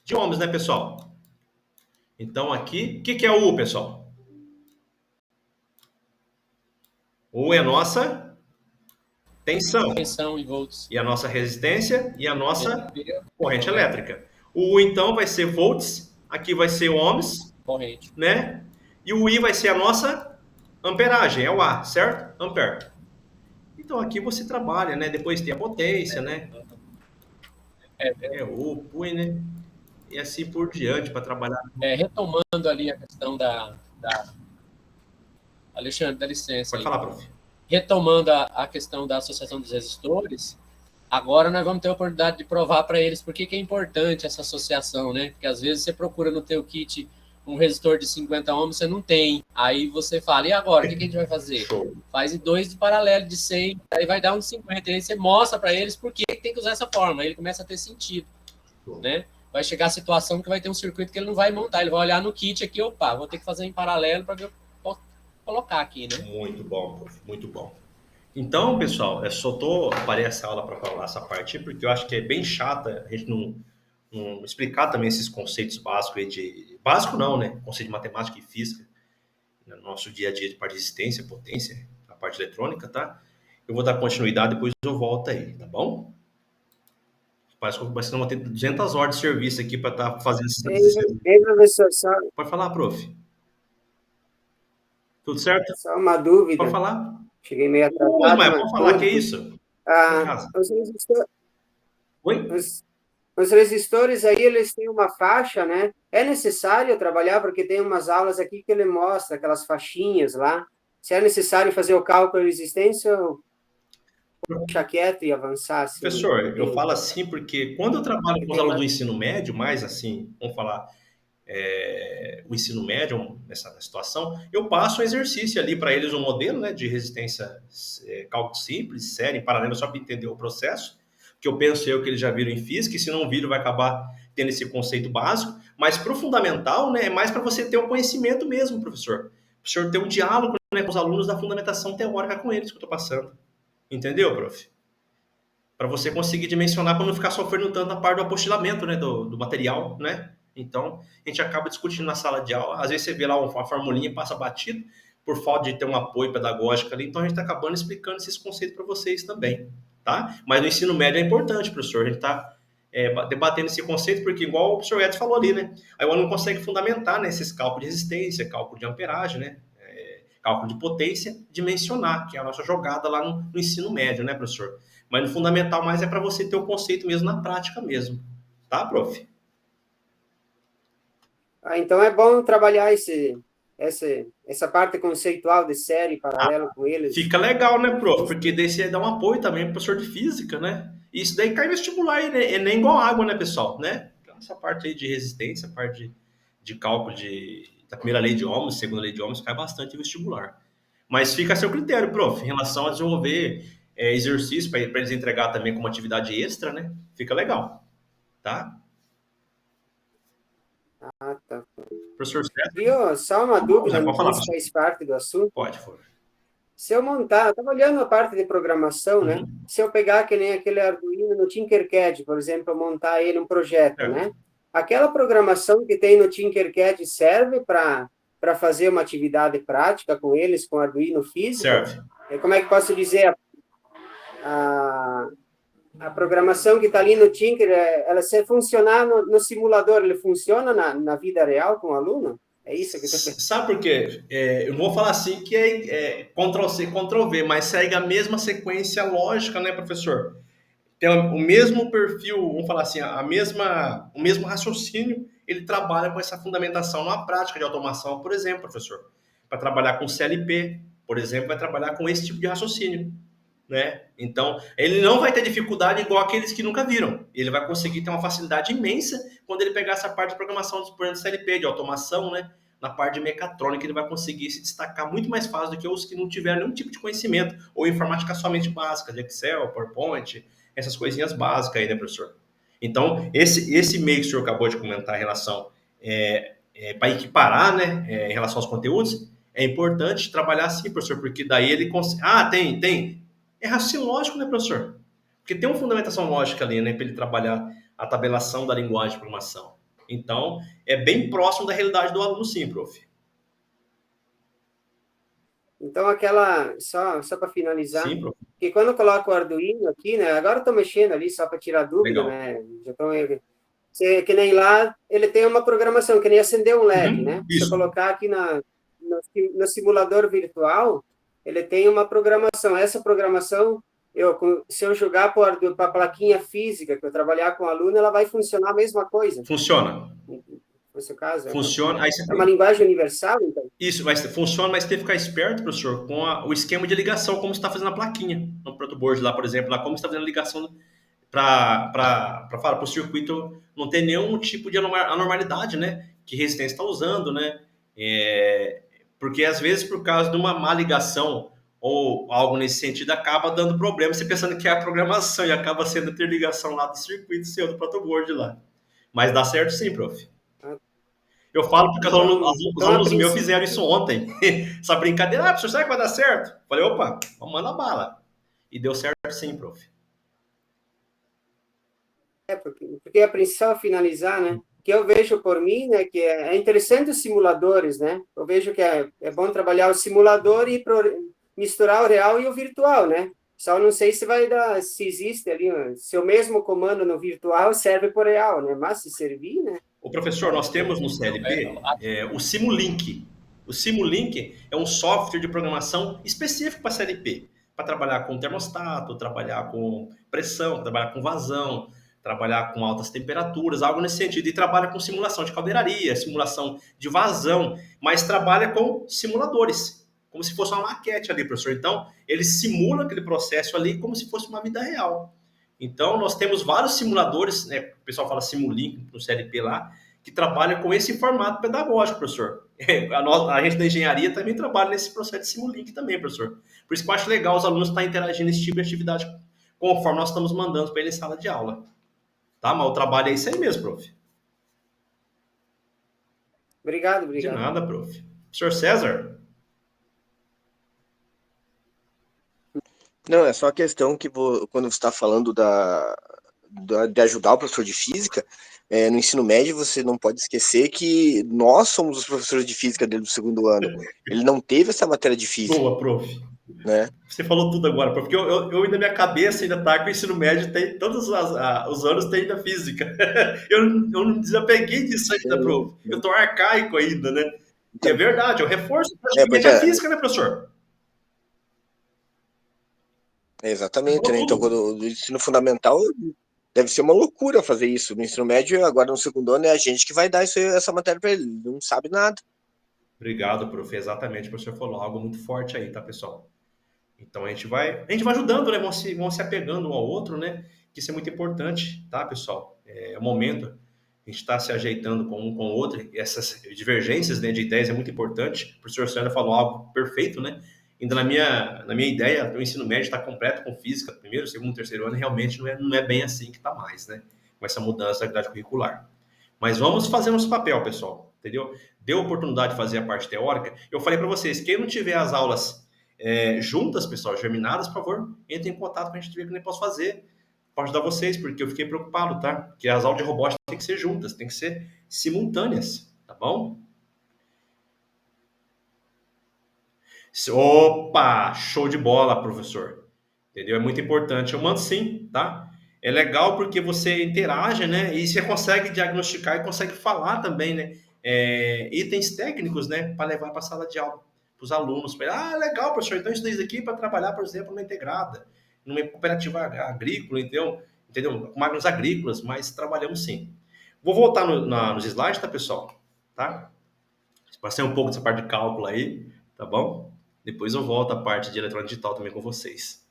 De ohms, né, pessoal? Então, aqui, o que é o U, pessoal? O é a nossa tensão. Tensão em volts. E a nossa resistência e a nossa corrente elétrica. O U, então, vai ser volts. Aqui vai ser ohms. Corrente. Né? E o I vai ser a nossa amperagem. É o A, certo? Ampere. Então, aqui você trabalha, né? Depois tem a potência, né? O PUI, né? E assim por diante, para trabalhar. Retomando ali a questão da... Alexandre, dá licença. Pode falar, prof. Retomando a questão da associação dos resistores, agora nós vamos ter a oportunidade de provar para eles por que é importante essa associação, né? Porque às vezes você procura no teu kit um resistor de 50 ohms você não tem. Aí você fala, e agora, o que a gente vai fazer? Show. Faz 2 de paralelo de 100, aí vai dar uns 50. Aí você mostra para eles por que tem que usar essa forma. Aí ele começa a ter sentido, né? Vai chegar a situação que vai ter um circuito que ele não vai montar. Ele vai olhar no kit aqui, opa, vou ter que fazer em paralelo para ver o que eu colocar aqui, né? Muito bom, prof, muito bom. Então, pessoal, eu só parei essa aula para falar essa parte, porque eu acho que é bem chata a gente não explicar também esses conceitos básicos aí de... Básico não, né? Conceito de matemática e física no nosso dia a dia de parte de resistência, potência, a parte eletrônica, tá? Eu vou dar continuidade, depois eu volto aí, tá bom? Parece que vai ser uma 200 horas de serviço aqui para estar fazendo Ei, professor, Pode falar, prof. Tudo certo? só uma dúvida. Pode falar. Cheguei meio atrasado. Mas pode falar, que é isso? Oi? Os resistores aí, eles têm uma faixa, né? É necessário trabalhar, porque tem umas aulas aqui que ele mostra aquelas faixinhas lá. Se é necessário fazer o cálculo de resistência, ou deixar quieto e avançar? Assim, professor, eu falo assim porque quando eu trabalho com os alunos do ensino médio, mais assim, vamos falar, o ensino médio nessa situação, eu passo um exercício ali para eles, um modelo, né, de resistência, cálculo simples, série, em paralelo, só para entender o processo, que eu penso que eles já viram em física, e se não viram vai acabar tendo esse conceito básico, mas para o fundamental, né, é mais para você ter o conhecimento mesmo, professor. O senhor ter um diálogo, né, com os alunos da fundamentação teórica com eles que eu estou passando. Entendeu, prof? Para você conseguir dimensionar, para não ficar sofrendo tanto na parte do apostilamento, né, do material, né? Então, a gente acaba discutindo na sala de aula, às vezes você vê lá uma formulinha, passa batido, por falta de ter um apoio pedagógico ali, então a gente está acabando explicando esses conceitos para vocês também, tá? Mas no ensino médio é importante, professor, a gente está debatendo esse conceito, porque igual o professor Edson falou ali, né? Aí o aluno consegue fundamentar, né, esses cálculos de resistência, cálculo de amperagem, né? Cálculo de potência, dimensionar, que é a nossa jogada lá no ensino médio, né, professor? Mas no fundamental mais é para você ter o conceito mesmo na prática mesmo, tá, prof? Então é bom trabalhar essa parte conceitual de série paralelo com eles. Fica legal, né, prof? Porque daí você dá um apoio também pro professor de física, né? E isso daí cai no vestibular, né? É nem igual água, né, pessoal? Né? Então, essa parte aí de resistência, parte de cálculo da primeira lei de Ohms, segunda lei de Ohms, cai bastante no vestibular. Mas fica a seu critério, prof, em relação a desenvolver exercício para eles entregar também como atividade extra, né? Fica legal, tá? Tá. Professor César? Viu? Só uma dúvida, não sei se faz parte do assunto. Pode, for. Se eu montar, eu estava olhando a parte de programação, né? Se eu pegar que nem aquele Arduino no Tinkercad, por exemplo, montar ele um projeto, né? Aquela programação que tem no Tinkercad serve para fazer uma atividade prática com eles, com Arduino físico? Serve. Como é que posso dizer? A programação que está ali no Tinker, ela se funcionar no simulador, ele funciona na vida real com o aluno? É isso que eu estou pensando. Sabe por quê? Eu não vou falar assim que é Ctrl-C, Ctrl-V, mas segue a mesma sequência lógica, né, professor? Tem o mesmo perfil, vamos falar assim, o mesmo raciocínio, ele trabalha com essa fundamentação na prática de automação, por exemplo, professor. Para trabalhar com CLP, por exemplo, vai trabalhar com esse tipo de raciocínio, né? Então, ele não vai ter dificuldade igual aqueles que nunca viram. Ele vai conseguir ter uma facilidade imensa quando ele pegar essa parte de programação de CLP, de automação, né? Na parte de mecatrônica, ele vai conseguir se destacar muito mais fácil do que os que não tiveram nenhum tipo de conhecimento, ou informática somente básica, de Excel, PowerPoint, essas coisinhas básicas aí, né, professor? Então, esse meio que o senhor acabou de comentar em relação para equiparar, né, em relação aos conteúdos, é importante trabalhar assim, professor, porque daí ele consegue... tem. É raciocínio lógico, né, professor? Porque tem uma fundamentação lógica ali, né, para ele trabalhar a tabelação da linguagem de programação. Então, é bem próximo da realidade do aluno, sim, prof. Então, só para finalizar, sim, prof. que quando eu coloco o Arduino aqui, né, agora eu estou mexendo ali só para tirar dúvida, Legal. né, já tô, que nem lá, ele tem uma programação, que nem acender um LED, né, isso. se eu colocar aqui no simulador virtual, ele tem uma programação, essa programação, se eu jogar para a plaquinha física, que eu trabalhar com o aluno, ela vai funcionar a mesma coisa. Funciona. No seu caso. Funciona. Aí uma linguagem universal, então? Isso, funciona, mas tem que ficar esperto, professor, com o esquema de ligação, como você está fazendo a plaquinha no protoboard lá, por exemplo, lá como você está fazendo a ligação para o circuito não ter nenhum tipo de anormalidade, né? que resistência está usando, né? Porque às vezes por causa de uma má ligação ou algo nesse sentido acaba dando problema, você pensando que é a programação e acaba sendo ter ligação lá do circuito seu, do protoboard lá. Mas dá certo sim, prof. Eu falo porque os alunos meus fizeram isso ontem. Essa brincadeira, professor, será que vai dar certo? Falei, opa, vamos mandar bala. E deu certo sim, prof. Porque a princípio, finalizar, né? Que eu vejo por mim, né? Que é interessante os simuladores, né? Eu vejo que é bom trabalhar o simulador e misturar o real e o virtual, né? Só não sei se vai dar, se existe ali, se o mesmo comando no virtual serve para o real, né? Mas se servir, né? O professor, nós temos no CLP o Simulink. O Simulink é um software de programação específico para CLP, para trabalhar com termostato, trabalhar com pressão, trabalhar com vazão, trabalhar com altas temperaturas, algo nesse sentido. E trabalha com simulação de caldeiraria, simulação de vazão, mas trabalha com simuladores, como se fosse uma maquete ali, professor. Então, ele simula aquele processo ali como se fosse uma vida real. Então, nós temos vários simuladores, né? O pessoal fala Simulink no CLP lá, que trabalha com esse formato pedagógico, professor. A gente da engenharia também trabalha nesse processo de Simulink também, professor. Por isso que eu acho legal os alunos estarem interagindo nesse tipo de atividade conforme nós estamos mandando para eles em sala de aula. Tá? Mas o trabalho é isso aí mesmo, prof. Obrigado. De nada, prof. Professor César? Não, é só a questão que quando você está falando de ajudar o professor de física, no ensino médio você não pode esquecer que nós somos os professores de física dele do segundo ano. Ele não teve essa matéria de física. Boa, prof. Né? Você falou tudo agora, prof. Porque eu ainda, minha cabeça ainda tá com o ensino médio, tem todos os anos tem ainda física. Eu não desapeguei disso ainda, prof. Eu tô arcaico ainda, né? E é verdade, eu reforço praticamente a física, né, professor? Exatamente, né? Então, o ensino fundamental deve ser uma loucura fazer isso. No ensino médio, agora no segundo ano, é a gente que vai dar essa matéria para ele. Ele não sabe nada. Obrigado, prof. Exatamente, o professor falou algo muito forte aí, tá, pessoal? Então, a gente vai ajudando, né? Vão se apegando um ao outro, né? Que isso é muito importante, tá, pessoal? É o momento. A gente está se ajeitando com um com o outro. E essas divergências, né, de ideias é muito importante. O professor Sandra falou algo perfeito, né? Ainda na minha ideia, o ensino médio está completo com física, primeiro, segundo, terceiro ano, realmente não é bem assim que está mais, né? Com essa mudança da grade curricular. Mas vamos fazer nosso papel, pessoal, entendeu? Deu oportunidade de fazer a parte teórica. Eu falei para vocês, quem não tiver as aulas juntas, pessoal, germinadas, por favor, entre em contato com a gente ver o que eu posso fazer para ajudar vocês, porque eu fiquei preocupado, tá? Porque as aulas de robótica tem que ser juntas, tem que ser simultâneas, tá bom? Opa, show de bola, professor. Entendeu? É muito importante. Eu mando sim, tá? É legal porque você interage, né? E você consegue diagnosticar e consegue falar também, né? Itens técnicos, né? Para levar para a sala de aula, para os alunos. Legal, professor. Então, isso daí aqui para trabalhar, por exemplo, numa integrada, numa cooperativa agrícola, entendeu? Com máquinas agrícolas, mas trabalhamos sim. Vou voltar nos slides, tá, pessoal? Tá? Passei um pouco dessa parte de cálculo aí, tá bom? Depois eu volto à parte de eletrônica digital também com vocês.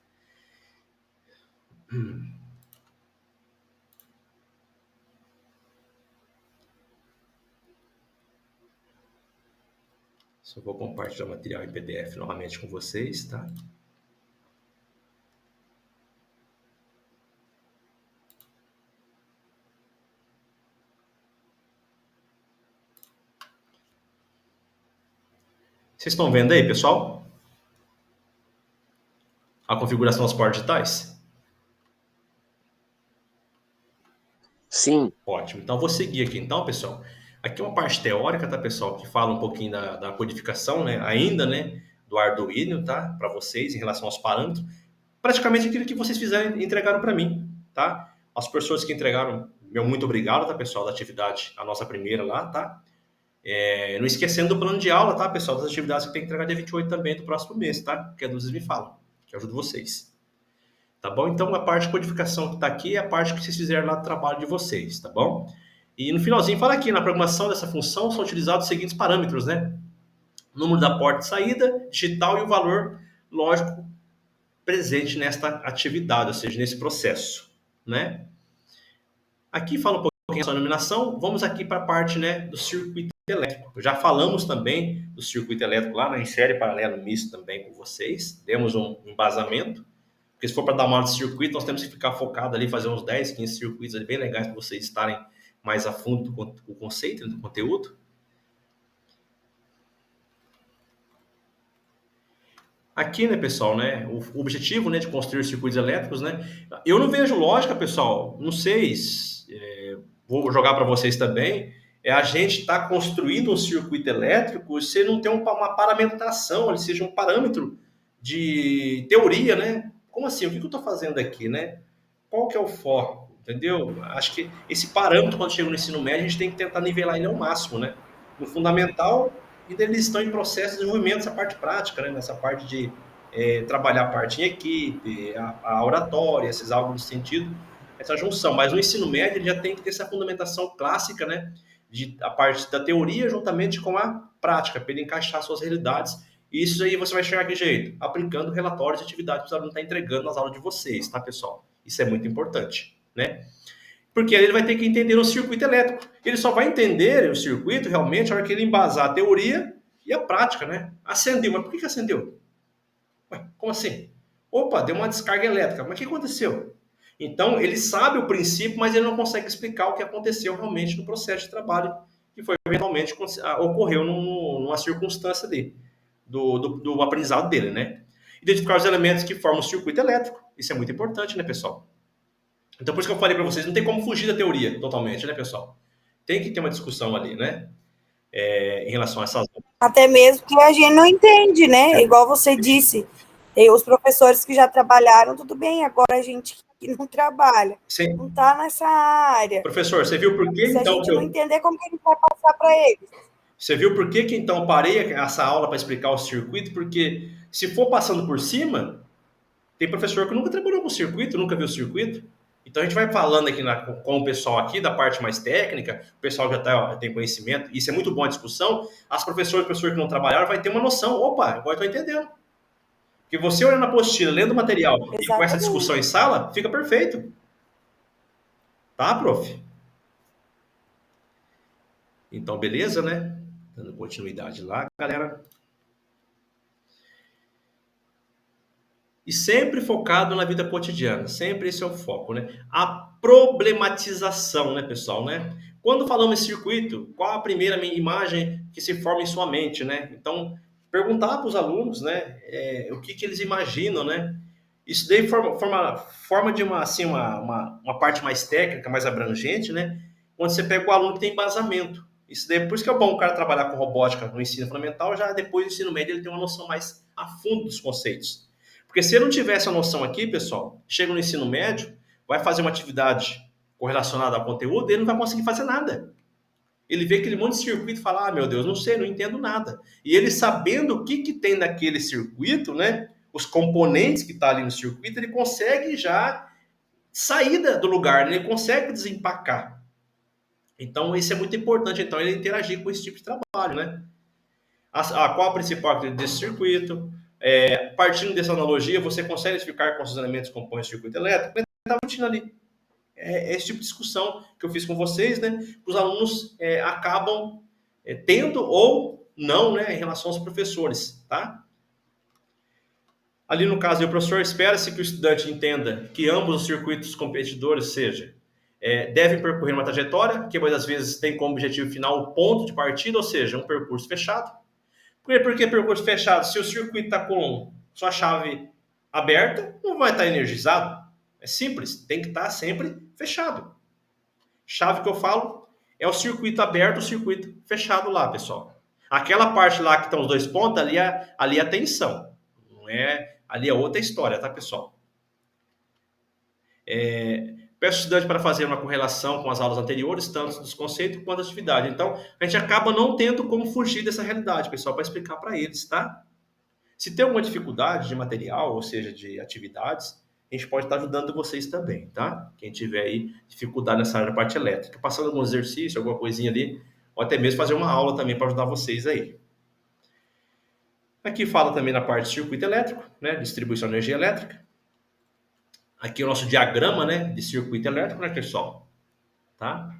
Só vou compartilhar o material em PDF novamente com vocês, tá? Vocês estão vendo aí, pessoal? A configuração dos portos digitais? Sim. Ótimo. Então, vou seguir aqui. Então, pessoal, aqui é uma parte teórica, tá, pessoal? Que fala um pouquinho da codificação, né? Ainda, né? Do Arduino, tá? Para vocês, em relação aos parâmetros. Praticamente aquilo que vocês fizeram e entregaram para mim, tá? As pessoas que entregaram, meu muito obrigado, tá, pessoal? Da atividade, a nossa primeira lá, tá? Não esquecendo do plano de aula, tá, pessoal? Das atividades que tem que entregar dia 28 também do próximo mês, tá? Que a dúvidas me falam, que eu ajudo vocês. Tá bom? Então, a parte de codificação que está aqui é a parte que vocês fizeram lá do trabalho de vocês, tá bom? E no finalzinho fala aqui, na programação dessa função são utilizados os seguintes parâmetros, né? Número da porta de saída, digital e o valor lógico presente nesta atividade, ou seja, nesse processo, né? Aqui fala um pouquinho essa denominação, vamos aqui para a parte, né, do circuito elétrico. Já falamos também do circuito elétrico lá em série paralelo misto também com vocês, demos um embasamento, porque se for para dar uma aula de circuito, nós temos que ficar focado ali, fazer uns 10, 15 circuitos ali bem legais para vocês estarem mais a fundo com o conceito, do conteúdo. Aqui, né, pessoal, né, o objetivo, né, de construir circuitos elétricos, né, eu não vejo lógica, pessoal, não sei, vou jogar para vocês também, a gente está construindo um circuito elétrico se não tem uma paramentação, ele seja um parâmetro de teoria, né? Como assim? O que eu estou fazendo aqui, né? Qual que é o foco, entendeu? Acho que esse parâmetro, quando chega no ensino médio, a gente tem que tentar nivelar ele ao máximo, né? No fundamental, e eles estão em processo de desenvolvimento dessa parte prática, né? Nessa parte de trabalhar a parte em equipe, a oratória, esses algo nesse sentido, essa junção. Mas no ensino médio, ele já tem que ter essa fundamentação clássica, né? A parte da teoria juntamente com a prática, para ele encaixar suas realidades. E isso aí você vai chegar de que jeito? Aplicando relatórios de atividade que os alunos estão entregando nas aulas de vocês, tá, pessoal? Isso é muito importante, né? Porque ele vai ter que entender o circuito elétrico. Ele só vai entender o circuito realmente na hora que ele embasar a teoria e a prática, né? Acendeu, mas por que acendeu? Ué, como assim? Opa, deu uma descarga elétrica, mas o que aconteceu? Então, ele sabe o princípio, mas ele não consegue explicar o que aconteceu realmente no processo de trabalho que foi eventualmente ocorreu numa circunstância dele, do aprendizado dele, né? Identificar os elementos que formam o circuito elétrico, isso é muito importante, né, pessoal? Então, por isso que eu falei para vocês, não tem como fugir da teoria totalmente, né, pessoal? Tem que ter uma discussão ali, né? Em relação a essas... Até mesmo que a gente não entende, né? Igual você disse, tem os professores que já trabalharam, tudo bem, agora a gente que não trabalha, Sim. não está nessa área. Professor, você viu por que Se então... a gente não entender, como que a gente vai passar para eles? Você viu por que então parei essa aula para explicar o circuito? Porque se for passando por cima, tem professor que nunca trabalhou com circuito, nunca viu o circuito. Então a gente vai falando aqui com o pessoal aqui da parte mais técnica, o pessoal já tem conhecimento, isso é muito bom a discussão. As professores que não trabalharam vai ter uma noção. Opa, agora eu estou entendendo. Porque você olhando a apostila, lendo o material e com essa discussão em sala, fica perfeito. Tá, prof? Então, beleza, né? Dando continuidade lá, galera. E sempre focado na vida cotidiana. Sempre esse é o foco, né? A problematização, né, pessoal, né? Quando falamos em circuito, qual a primeira imagem que se forma em sua mente, né? Então, perguntar para os alunos, né? O que eles imaginam, né? Isso daí forma de uma parte mais técnica, mais abrangente, né? Quando você pega o aluno que tem embasamento. Isso daí, por isso que é bom o cara trabalhar com robótica no ensino fundamental, já depois do ensino médio ele tem uma noção mais a fundo dos conceitos. Porque se ele não tivesse a noção aqui, pessoal, chega no ensino médio, vai fazer uma atividade correlacionada ao conteúdo, ele não vai conseguir fazer nada. Ele vê aquele monte de circuito e fala, meu Deus, não sei, não entendo nada. E ele sabendo o que tem naquele circuito, né, os componentes que estão ali no circuito, ele consegue já sair do lugar, né, ele consegue desempacar. Então, isso é muito importante, então, ele interagir com esse tipo de trabalho, né? Qual a principal característica desse circuito? Partindo dessa analogia, você consegue identificar quais os elementos que compõem o circuito elétrico? Está discutindo ali. Esse tipo de discussão que eu fiz com vocês, né? Os alunos acabam tendo ou não, né, em relação aos professores, tá? Ali no caso, o professor espera-se que o estudante entenda que ambos os circuitos competidores, devem percorrer uma trajetória que, muitas vezes, tem como objetivo final o ponto de partida, ou seja, um percurso fechado. Por que percurso fechado? Se o circuito está com sua chave aberta, não vai estar energizado. É simples, tem que estar sempre fechado. Chave que eu falo é o circuito aberto, o circuito fechado lá, pessoal. Aquela parte lá que estão os dois pontos, ali é a tensão. Não é, ali é outra história, tá, pessoal? Peço ao estudante para fazer uma correlação com as aulas anteriores, tanto dos conceitos quanto da atividade. Então, a gente acaba não tendo como fugir dessa realidade, pessoal, para explicar para eles, tá? Se tem alguma dificuldade de material, ou seja, de atividades, a gente pode estar ajudando vocês também, tá? Quem tiver aí dificuldade nessa área da parte elétrica, passando algum exercício, alguma coisinha ali, ou até mesmo fazer uma aula também para ajudar vocês aí. Aqui fala também na parte de circuito elétrico, né? Distribuição de energia elétrica. Aqui é o nosso diagrama, né, de circuito elétrico, né, pessoal? Tá?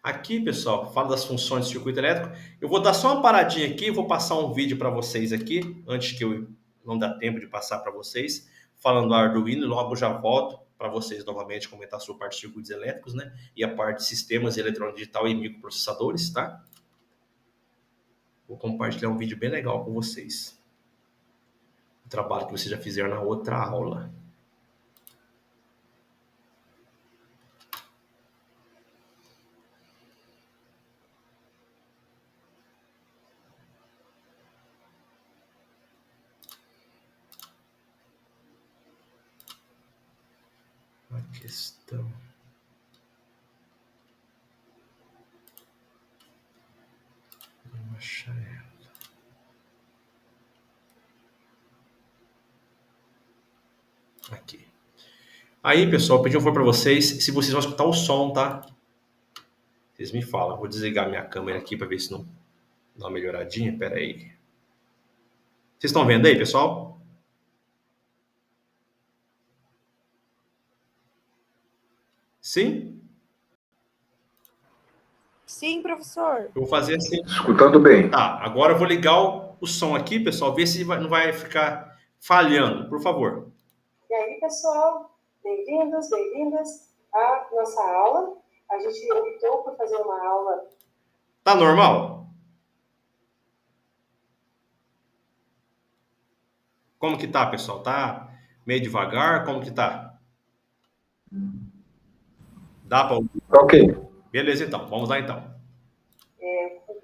Aqui, pessoal, fala das funções do circuito elétrico. Eu vou dar só uma paradinha aqui, vou passar um vídeo para vocês aqui, antes que eu não dá tempo de passar para vocês, falando do Arduino, e logo já volto para vocês novamente comentar sobre a parte de circuitos elétricos, né? E a parte de sistemas eletrônico digital e microprocessadores, tá? Vou compartilhar um vídeo bem legal com vocês. O trabalho que vocês já fizeram na outra aula. A questão. Vamos achar ela. Aqui. Aí, pessoal, pedi um favor para vocês, se vocês vão escutar o som, tá? Vocês me falam. Vou desligar minha câmera aqui para ver se não dá uma melhoradinha. Pera aí. Vocês estão vendo aí, pessoal? Sim? Sim, professor. Eu vou fazer assim. Escutando bem. Tá, agora eu vou ligar o som aqui, pessoal, ver se não vai ficar falhando, por favor. E aí, pessoal, bem-vindos, bem-vindas à nossa aula. A gente optou por fazer uma aula... Tá normal? Como que tá, pessoal? Tá meio devagar? Como que tá? Dá para ouvir? Ok. Beleza, então. Vamos lá, então.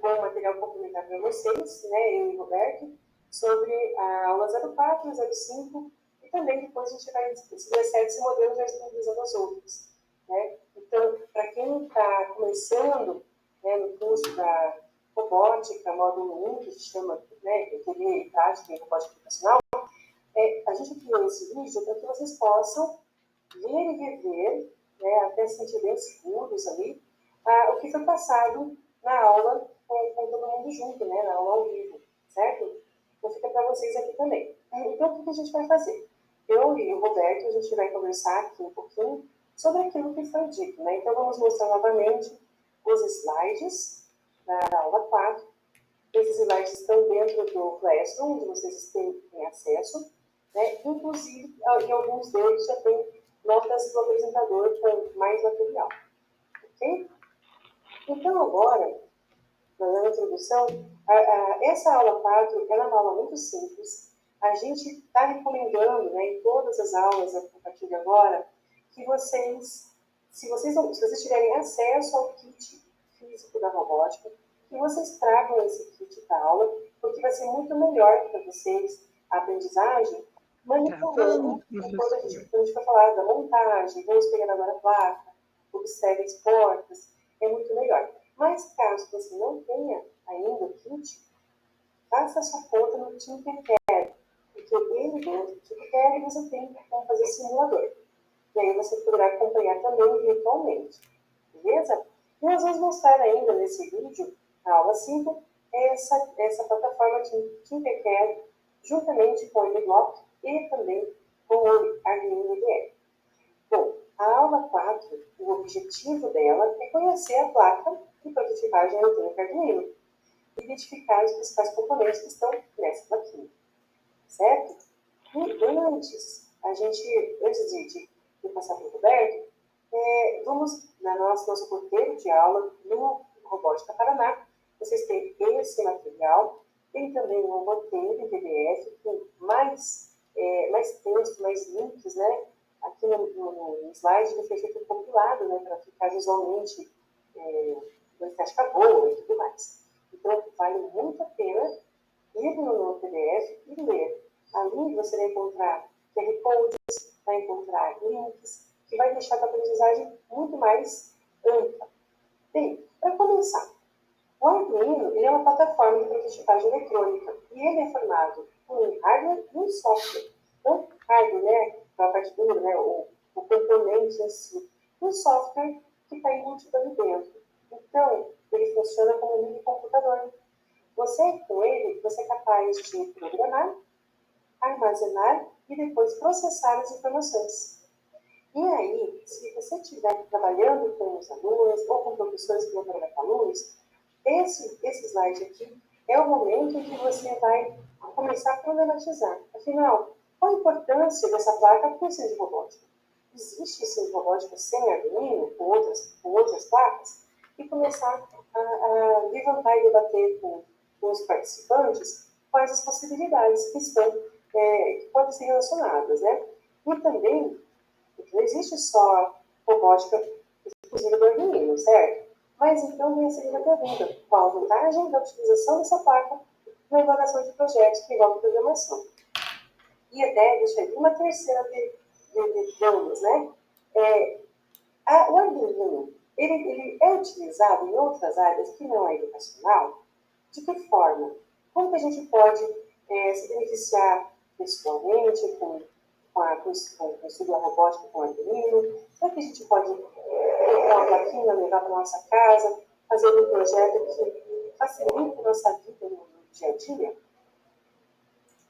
Com o material complementar para vocês, né, eu e o Roberto, sobre a aula 04, 05, e também depois a gente vai, se der certo esse modelo, já disponibilizando as outras. Né? Então, para quem está começando, né, no curso da robótica, módulo 1, que se chama, né, teoria e prática em robótica educacional, a gente criou esse vídeo para que vocês possam ver e rever, né, até se sentir bem seguros ali, o que foi passado na aula com todo mundo junto, né, na aula ao vivo, certo? Então fica para vocês aqui também. Então, o que a gente vai fazer? Eu e o Roberto, a gente vai conversar aqui um pouquinho sobre aquilo que foi dito, né? Então, vamos mostrar novamente os slides da aula 4. Esses slides estão dentro do Classroom, onde vocês têm acesso, né? Inclusive, em alguns deles já tem notas do apresentador com mais material, ok? Então, agora, na introdução, essa aula 4 ela é uma aula muito simples. A gente está recomendando, né, em todas as aulas, a partir de agora, que vocês, se vocês tiverem acesso ao kit físico da robótica, que vocês tragam esse kit para aula, porque vai ser muito melhor para vocês a aprendizagem, manipulando, quando a gente for falar da montagem, vamos pegar agora a placa, observe as portas, é muito melhor. Mas caso você não tenha ainda o kit, faça a sua conta no Tinkercad, porque ele dentro do Tinkercad você tem como fazer simulador. E aí você poderá acompanhar também virtualmente, beleza? E nós vamos mostrar ainda nesse vídeo, na aula 5, essa plataforma Tinkercad, juntamente com o MBlock e também com o Arduino IDE. Bom, a aula 4, o objetivo dela é conhecer a placa de prototipagem eletrônica Arduino, identificar os principais componentes que estão nessa plaquinha, certo? E antes de passar para o Roberto, vamos no nosso roteiro de aula no Robótica Paraná. Vocês têm esse material, tem também um roteiro em PDF com mais texto, mais links, né? Aqui no slide ele foi feito um compilado, né, para ficar visualmente uma estética boa e tudo mais. Então, vale muito a pena ir no PDF e ler. Ali você vai encontrar QR codes, vai encontrar links, que vai deixar a aprendizagem muito mais ampla. Bem, para começar, o Arduino ele é uma plataforma de prototipagem eletrônica e ele é formado por um hardware e um software. Então, hardware, né, a parte dura, né, o componente em si, e um software que está embutido ali dentro. Então, ele funciona como um mini computador. Com ele, você é capaz de programar, armazenar e depois processar as informações. E aí, se você estiver trabalhando com os alunos ou com professores que vão trabalhar com alunos, esse slide aqui é o momento em que você vai começar a problematizar. Afinal, qual a importância dessa placa para o ensino de robótica? Existe ensino de robótica sem Arduino, com outras placas? E começar a levantar e debater com os participantes quais as possibilidades que podem ser relacionadas, né? E também, não existe só robótica exclusiva do Arduino, certo? Mas então vem a segunda pergunta: qual a vantagem da utilização dessa placa na elaboração de projetos que envolvem programação? E até, deixa eu ver, uma terceira digamos, né? O Arduino, ele é utilizado em outras áreas que não é educacional? De que forma? Como que a gente pode se beneficiar pessoalmente com o estudo da robótica com o Arduino? Será que a gente pode comprar uma plaquinha, levar para a nossa casa, fazer um projeto que facilite a nossa vida no dia a dia?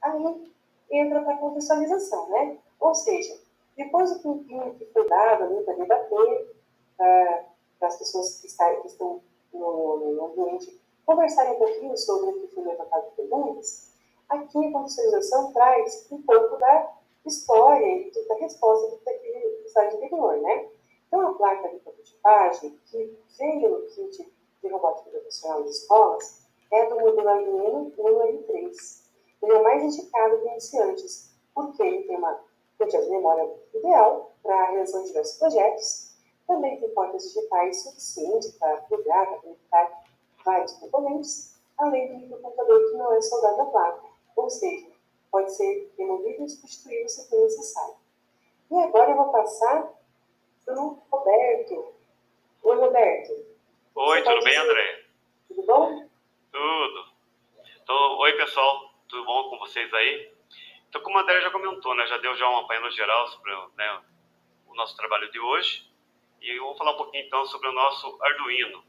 Aí entra para a contextualização, né? Ou seja, depois do tempinho que foi dado ali para debater, para as pessoas que estão no ambiente conversarem um pouquinho sobre o que foi levantado de perguntas, aqui a contextualização traz um pouco da história e da resposta daquele slide anterior, né? Então, a placa de prototipagem que veio no kit de robótica profissional nas escolas é do modelo Arduino Uno R3. Ele é mais indicado para iniciantes, porque ele tem uma quantidade de memória ideal para a realização de diversos projetos, também tem portas digitais suficientes para plugar, para conectar vários componentes, além do microcomputador que não é soldado na placa, ou seja, pode ser removido e substituído se for necessário. E agora eu vou passar para o Roberto. Oi, Roberto. Oi, tudo bem, André? Tudo bom? Tudo. Oi, pessoal. Tudo bom com vocês aí? Então, como a André já comentou, né, já deu um apanhado geral sobre o nosso trabalho de hoje. E eu vou falar um pouquinho, então, sobre o nosso Arduino.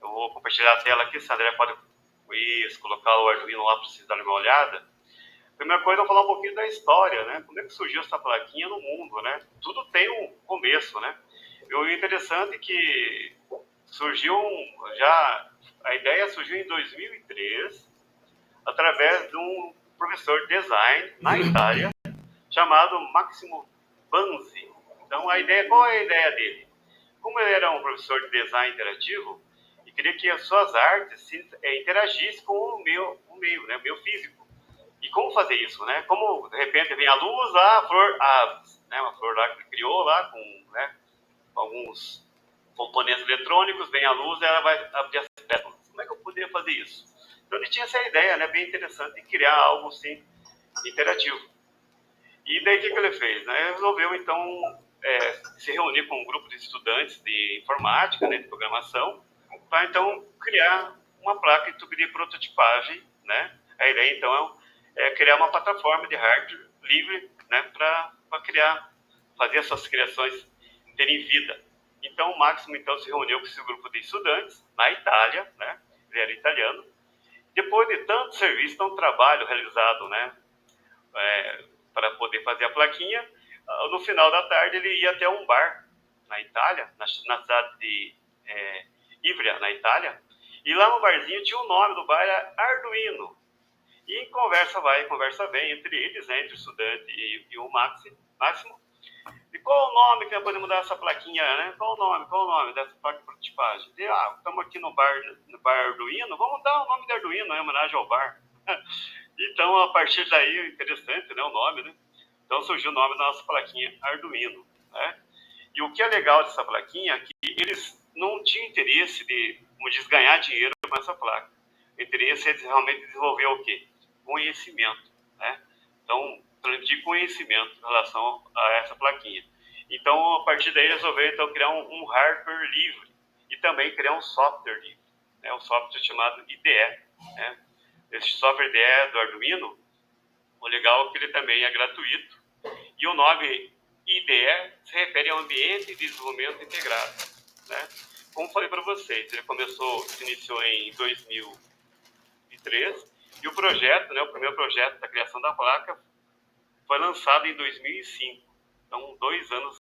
Eu vou compartilhar a tela aqui, se a André pode colocar o Arduino lá para vocês darem uma olhada. Primeira coisa, eu vou falar um pouquinho da história, né? Como é que surgiu essa plaquinha no mundo, né? Tudo tem um começo, né? E o interessante é que a ideia surgiu em 2003, através de um professor de design na Itália, chamado Massimo Banzi. Então, qual é a ideia dele? Como ele era um professor de design interativo, e queria que as suas artes interagissem com o meio, né, o meio físico. E como fazer isso, né? Como, de repente, vem a luz, a flor, né, uma flor lá que ele criou lá com, né, alguns componentes eletrônicos, vem a luz e ela vai abrir as pétalas. Como é que eu poderia fazer isso? Então, ele tinha essa ideia, né, bem interessante, de criar algo, assim, interativo. E daí, o que ele fez? Né? Ele resolveu, então, se reunir com um grupo de estudantes de informática, né, de programação, para, então, criar uma placa de prototipagem, né? A ideia, então, é criar uma plataforma de hardware livre, né, para fazer essas criações terem vida. Então, o Máximo, então, se reuniu com esse grupo de estudantes na Itália, né? Ele era italiano. Depois de tanto serviço, tanto trabalho realizado, né, para poder fazer a plaquinha, no final da tarde ele ia até um bar na Itália, na cidade de Ivrea, na Itália, e lá no barzinho tinha o nome do bar, era Arduino. E conversa vai, conversa vem entre eles, né, entre o estudante e o Máximo. E qual o nome que nós podemos dar essa plaquinha, né? Qual o nome dessa placa de prototipagem? Estamos aqui no bar Arduino, vamos dar o nome de Arduino, em homenagem ao bar. Então, a partir daí, interessante, né, o nome, né? Então, surgiu o nome da nossa plaquinha Arduino, né? E o que é legal dessa plaquinha é que eles não tinham interesse de, como diz, ganhar dinheiro com essa placa. O interesse é realmente desenvolver o quê? Conhecimento, né? Então, transmitir conhecimento em relação a essa plaquinha. Então, a partir daí, resolveram então, criar um hardware livre e também criar um software livre, né? Um software chamado IDE, né? Esse software IDE do Arduino, o legal é que ele também é gratuito, e o nome IDE se refere ao Ambiente de Desenvolvimento Integrado, né? Como falei para vocês, ele se iniciou em 2003, e o projeto, né, o primeiro projeto da criação da placa, foi lançado em 2005. Então, 2 anos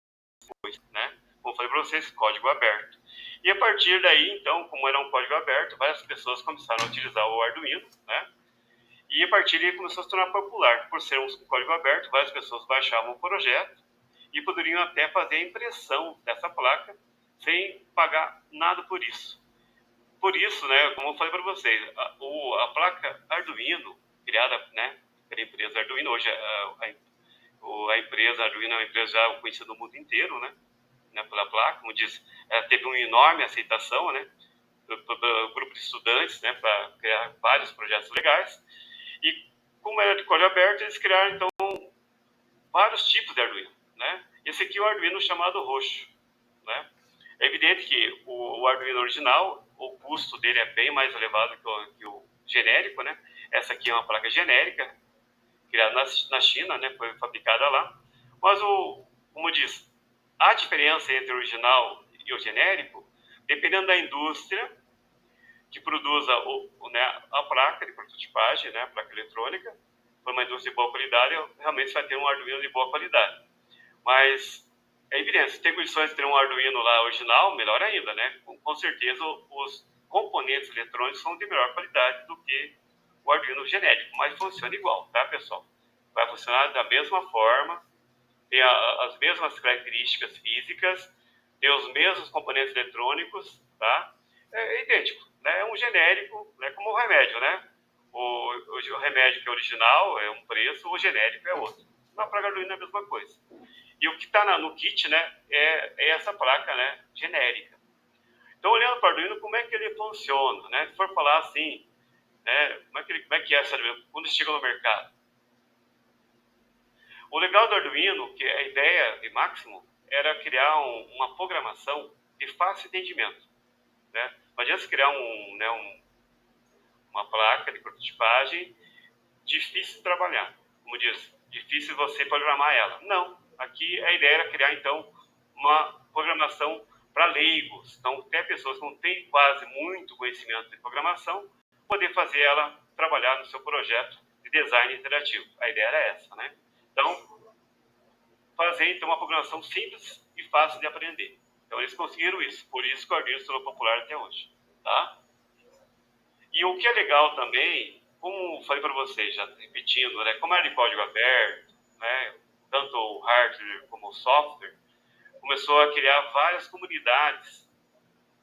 depois, né? Como falei para vocês, código aberto. E a partir daí, então, como era um código aberto, várias pessoas começaram a utilizar o Arduino, né? E a partir daí começou a se tornar popular. Por ser um código aberto, várias pessoas baixavam o projeto e poderiam até fazer a impressão dessa placa sem pagar nada por isso. Por isso, né, como eu falei para vocês, a placa Arduino, criada, né, pela empresa Arduino, hoje a empresa Arduino é uma empresa já conhecida no mundo inteiro, né, pela placa, como disse, ela teve uma enorme aceitação, né, pelo grupo de estudantes, né, para criar vários projetos legais. E como era de código aberto, eles criaram, então, vários tipos de Arduino, né. Esse aqui é o Arduino chamado roxo, né. É evidente que o Arduino original, o custo dele é bem mais elevado que o genérico, né. Essa aqui é uma placa genérica, criada na China, né, foi fabricada lá. Mas, como diz, a diferença entre o original e o genérico, dependendo da indústria que produza a placa de prototipagem, né, a placa eletrônica, for uma indústria de boa qualidade, realmente você vai ter um Arduino de boa qualidade. Mas é evidente, se tem condições de ter um Arduino lá original, melhor ainda, né? Com certeza os componentes eletrônicos são de melhor qualidade do que o Arduino genérico, mas funciona igual, tá, pessoal? Vai funcionar da mesma forma, tem as mesmas características físicas, tem os mesmos componentes eletrônicos, tá? É idêntico, né? É um genérico, né? Como o remédio, né? O remédio que é original é um preço, o genérico é outro. Na placa Arduino é a mesma coisa. E o que está no kit, né, é essa placa, né, genérica. Então, olhando para o Arduino, como é que ele funciona, né? Se for falar assim, né, como é que é quando chega no mercado? O legal do Arduino, que a ideia de Máximo, era criar uma programação de fácil entendimento, né? Não adianta criar uma placa de prototipagem difícil de trabalhar, como diz, difícil você programar ela. Não, aqui a ideia era criar, então, uma programação para leigos. Então, até pessoas que não têm quase muito conhecimento de programação, poder fazer ela trabalhar no seu projeto de design interativo. A ideia era essa, né? Então, fazer, então, uma programação simples e fácil de aprender. Então, eles conseguiram isso. Por isso que o Arduino se tornou popular até hoje, tá? E o que é legal também, como falei para vocês, já repetindo, né, como era de código aberto, né, tanto o hardware como o software, começou a criar várias comunidades.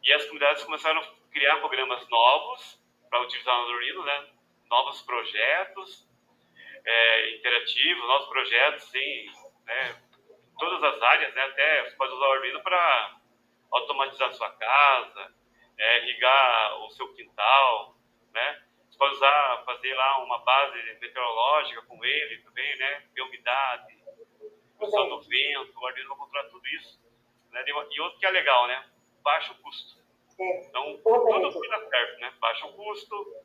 E as comunidades começaram a criar programas novos para utilizar no Arduino, né, novos projetos interativos, novos projetos em todas as áreas, né, até você pode usar o Arduino para automatizar a sua casa, irrigar o seu quintal, né? Você pode fazer lá uma base meteorológica com ele também, né? Ver umidade, função do vento, o Arduino vai controlar tudo isso, né? E outro que é legal, né? Baixo custo. Então, tudo dá certo, né? Baixo custo,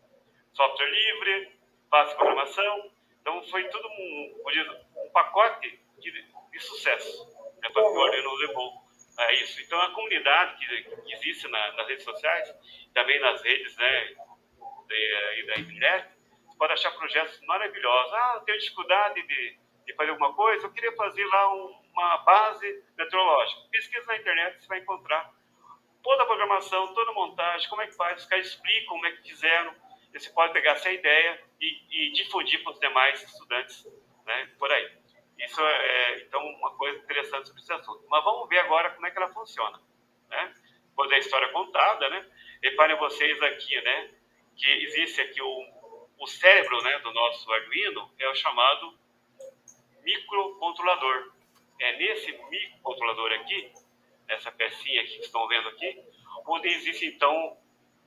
software livre, fácil programação. Então, foi tudo um pacote de sucesso, né? Para que o Arduino levou a isso. Então, a comunidade que existe nas redes sociais, também nas redes, né, da internet, você pode achar projetos maravilhosos. Eu tenho dificuldade de fazer alguma coisa, eu queria fazer lá uma base meteorológica. Pesquisa na internet, você vai encontrar toda a programação, toda a montagem, como é que faz, os caras explicam como é que fizeram, e você pode pegar essa ideia e difundir para os demais estudantes, né, por aí. Isso então, uma coisa interessante sobre esse assunto. Mas vamos ver agora como é que ela funciona, né? Depois da história contada, né? Reparem vocês aqui, né? Que existe aqui o cérebro, né, do nosso Arduino, é o chamado microcontrolador. É nesse microcontrolador aqui, nessa pecinha aqui que estão vendo aqui, onde existe, então,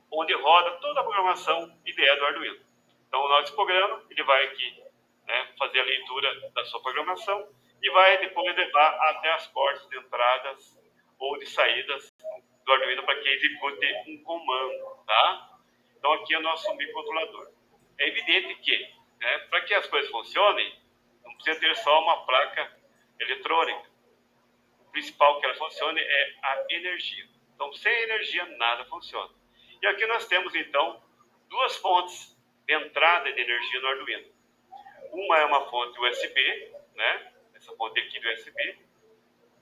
onde roda toda a programação IDE do Arduino. Então, o nosso programa, ele vai aqui, né, fazer a leitura da sua programação e vai depois levar até as portas de entradas ou de saídas do Arduino para que execute um comando, tá? Então, aqui é o nosso microcontrolador. É evidente que, né, para que as coisas funcionem, não precisa ter só uma placa eletrônica. O principal que ela funcione é a energia. Então, sem energia, nada funciona. E aqui nós temos, então, duas fontes de entrada de energia no Arduino. Uma é uma fonte USB, né? Essa fonte aqui do USB.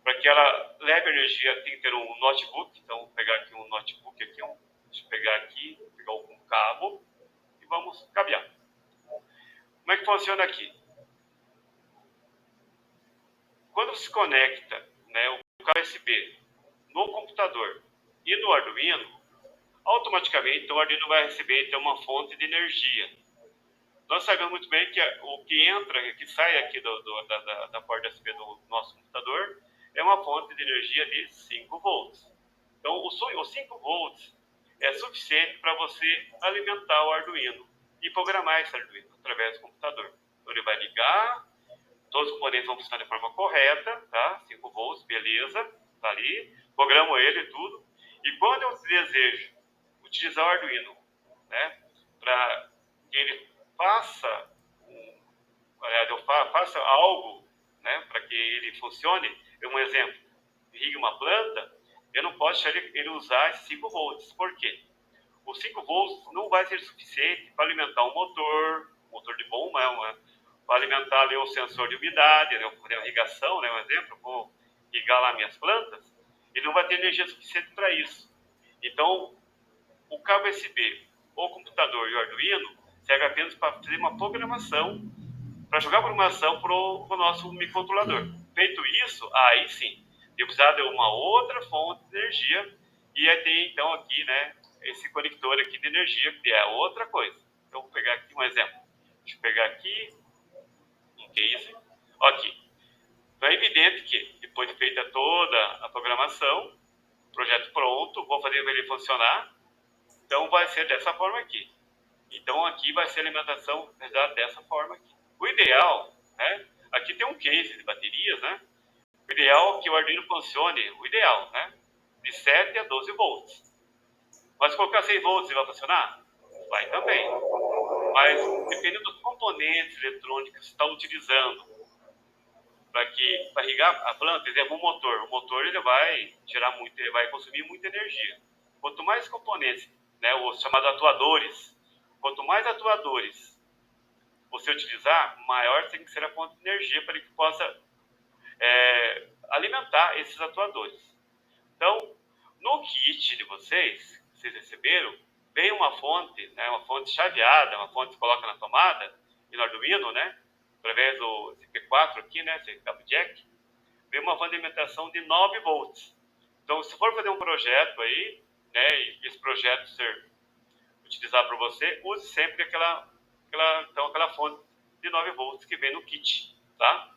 Para que ela leve energia, tem que ter um notebook. Então, vou pegar aqui um notebook, aqui, deixa eu pegar aqui, vou pegar um cabo e vamos cabear. Como é que funciona aqui? Quando se conecta, né, o cabo USB no computador e no Arduino, automaticamente o Arduino vai receber então uma fonte de energia. Nós sabemos muito bem que o que entra, que sai aqui da porta USB do nosso computador é uma fonte de energia de 5 volts. Então, os 5 volts é suficiente para você alimentar o Arduino e programar esse Arduino através do computador. Então, ele vai ligar, todos os componentes vão funcionar de forma correta, tá? 5 volts, beleza, tá ali, programo ele e tudo. E quando eu desejo utilizar o Arduino, né, para que ele faça algo, né, para que ele funcione, um exemplo, irrigue uma planta, eu não posso deixar ele usar esses 5 volts. Por quê? Os 5 volts não vai ser suficiente para alimentar um motor de bomba, para alimentar ali o sensor de umidade, né, a irrigação, né, um exemplo, vou irrigar lá minhas plantas, ele não vai ter energia suficiente para isso. Então, o cabo USB, o computador e o Arduino serve apenas para fazer uma programação, para jogar a programação para o nosso microcontrolador. Feito isso, aí sim, eu precisar de uma outra fonte de energia, e aí tem então aqui, né, esse conector aqui de energia, que é outra coisa. Então, vou pegar aqui um exemplo. Deixa eu pegar aqui um case. Aqui. Então, é evidente que, depois de feita toda a programação, projeto pronto, vou fazer ele funcionar. Então, vai ser dessa forma aqui. Então, aqui vai ser a alimentação dessa forma aqui. O ideal, né? Aqui tem um case de baterias, né? O ideal é que o Arduino funcione, o ideal, né? De 7 a 12 volts. Mas colocar 6 volts, ele vai funcionar? Vai também. Mas, dependendo dos componentes eletrônicos que você está utilizando para irrigar a planta, por exemplo, o motor ele vai gerar muito, ele vai consumir muita energia. Quanto mais componentes, né, os chamados atuadores, quanto mais atuadores você utilizar, maior tem que ser a fonte de energia para que possa alimentar esses atuadores. Então, no kit de vocês receberam, vem uma fonte, né, uma fonte chaveada, uma fonte que coloca na tomada, e no Arduino, né, através do CP4 aqui, né, esse cabo jack, vem uma fonte de alimentação de 9 volts. Então, se for fazer um projeto aí, né, e esse projeto ser utilizado para você, use sempre aquela fonte de 9 volts que vem no kit, tá?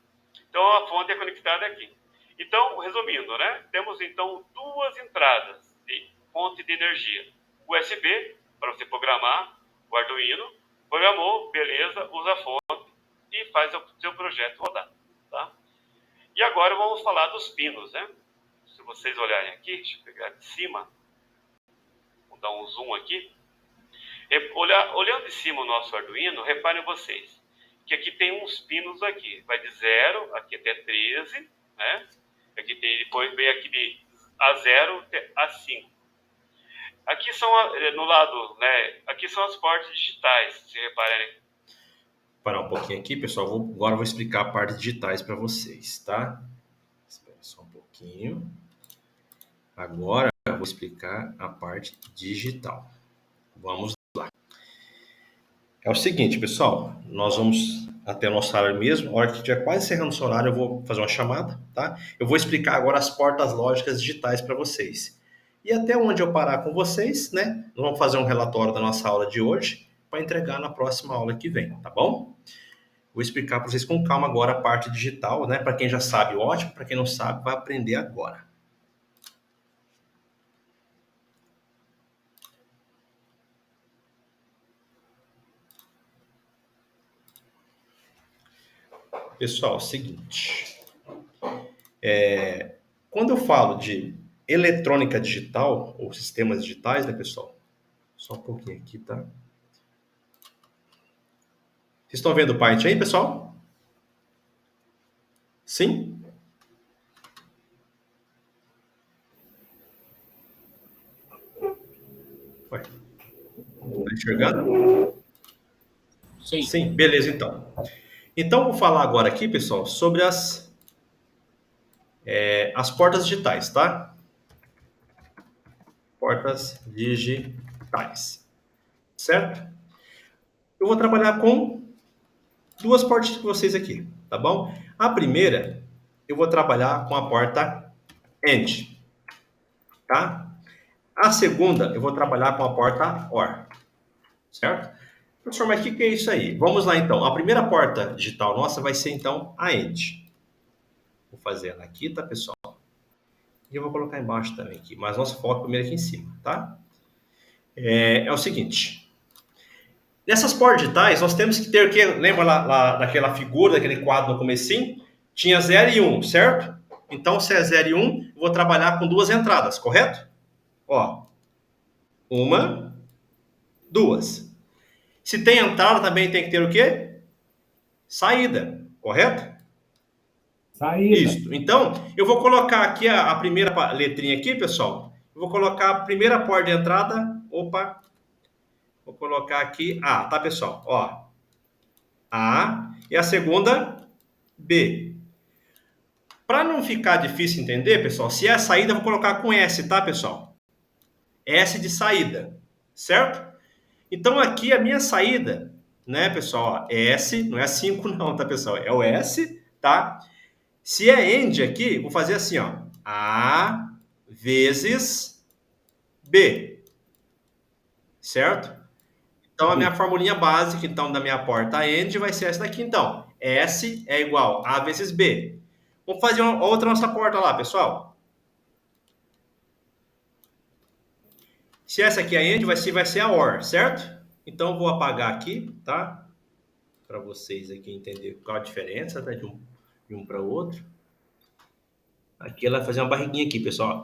Então, a fonte é conectada aqui. Então, resumindo, né, temos então 2 entradas de fonte de energia. USB, para você programar o Arduino, programou, beleza, usa a fonte e faz o seu projeto rodar, tá? E agora vamos falar dos pinos, né? Se vocês olharem aqui, deixa eu pegar de cima, vou dar um zoom aqui. Olhando de cima o nosso Arduino, reparem vocês, que aqui tem uns pinos aqui, vai de 0 aqui até 13, né? Aqui tem, depois vem aqui de A0 até A5. Aqui são, no lado, né, aqui são as portas digitais, se repararem. Parar um pouquinho aqui, pessoal. Agora eu vou explicar a parte digitais para vocês, tá? Espera só um pouquinho. Agora eu vou explicar a parte digital. Vamos lá. É o seguinte, pessoal. Nós vamos até o nosso horário mesmo. A hora que estiver quase encerrando o seu horário, eu vou fazer uma chamada, tá? Eu vou explicar agora as portas lógicas digitais para vocês. E até onde eu parar com vocês, né? Nós vamos fazer um relatório da nossa aula de hoje para entregar na próxima aula que vem, tá bom? Vou explicar para vocês com calma agora a parte digital, né? Para quem já sabe, ótimo. Para quem não sabe, vai aprender agora. Pessoal, é o seguinte. Quando eu falo de eletrônica digital, ou sistemas digitais, né, pessoal? Só um pouquinho aqui, tá? Vocês estão vendo o Paint aí, pessoal? Sim? Ué, tá enxergando? Sim. Sim, beleza, então. Então, vou falar agora aqui, pessoal, sobre as... as portas digitais, tá? Portas digitais, certo? Eu vou trabalhar com duas portas de vocês aqui, tá bom? A primeira, eu vou trabalhar com a porta AND, tá? A segunda, eu vou trabalhar com a porta OR, certo? Professor, mas o que é isso aí? Vamos lá, então. A primeira porta digital nossa vai ser, então, a AND. Vou fazer ela aqui, tá, pessoal? E eu vou colocar embaixo também aqui, mas nosso foco primeiro aqui em cima, tá? É o seguinte. Nessas portas digitais, nós temos que ter o quê? Lembra lá daquela figura, daquele quadro no comecinho? Tinha 0 e 1, certo? Então, se é 0 e 1, eu vou trabalhar com duas entradas, correto? Ó, uma, duas. Se tem entrada, também tem que ter o quê? Saída, correto? Saída. Isso. Então, eu vou colocar aqui a primeira letrinha aqui, pessoal. Eu vou colocar a primeira porta de entrada. Opa. Vou colocar aqui A, tá, pessoal? Ó. A. E a segunda, B. Para não ficar difícil entender, pessoal, se é a saída, eu vou colocar com S, tá, pessoal? S de saída, certo? Então, aqui a minha saída, né, pessoal? S, não é 5 não, tá, pessoal? É o S, tá? Se é AND aqui, vou fazer assim, ó. A vezes B, certo? Então, a minha formulinha básica, então, da minha porta AND vai ser essa daqui, então. S é igual a vezes B. Vamos fazer outra nossa porta lá, pessoal. Se essa aqui é a AND, vai ser a OR, certo? Então, eu vou apagar aqui, tá? Para vocês aqui entenderem qual a diferença, tá? De um para o outro. Aqui ela vai fazer uma barriguinha aqui, pessoal.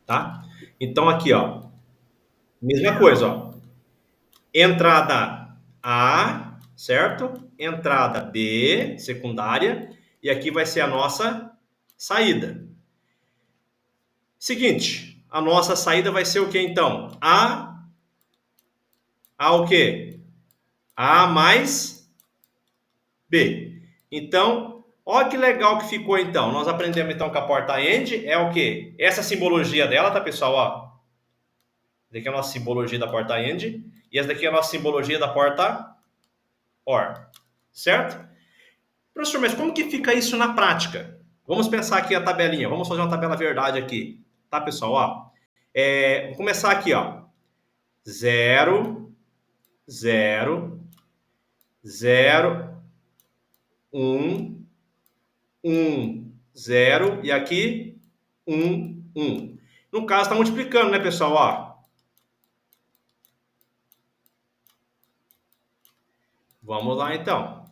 Tá? Então, aqui, ó. Mesma coisa, ó. Entrada A, certo? Entrada B, secundária. E aqui vai ser a nossa saída. Seguinte, a nossa saída vai ser o que, então? A o quê? A mais B. Então, olha que legal que ficou, então. Nós aprendemos, então, que a porta AND é o quê? Essa simbologia dela, tá, pessoal? Ó. Essa daqui é a nossa simbologia da porta AND. E essa daqui é a nossa simbologia da porta OR. Certo? Professor, mas como que fica isso na prática? Vamos pensar aqui a tabelinha. Vamos fazer uma tabela verdade aqui. Tá, pessoal? Ó. Vou começar aqui, ó. 0, 0, 0, 1, 1, 0. E aqui, 1, 1. No caso, está multiplicando, né, pessoal? Ó. Vamos lá, então.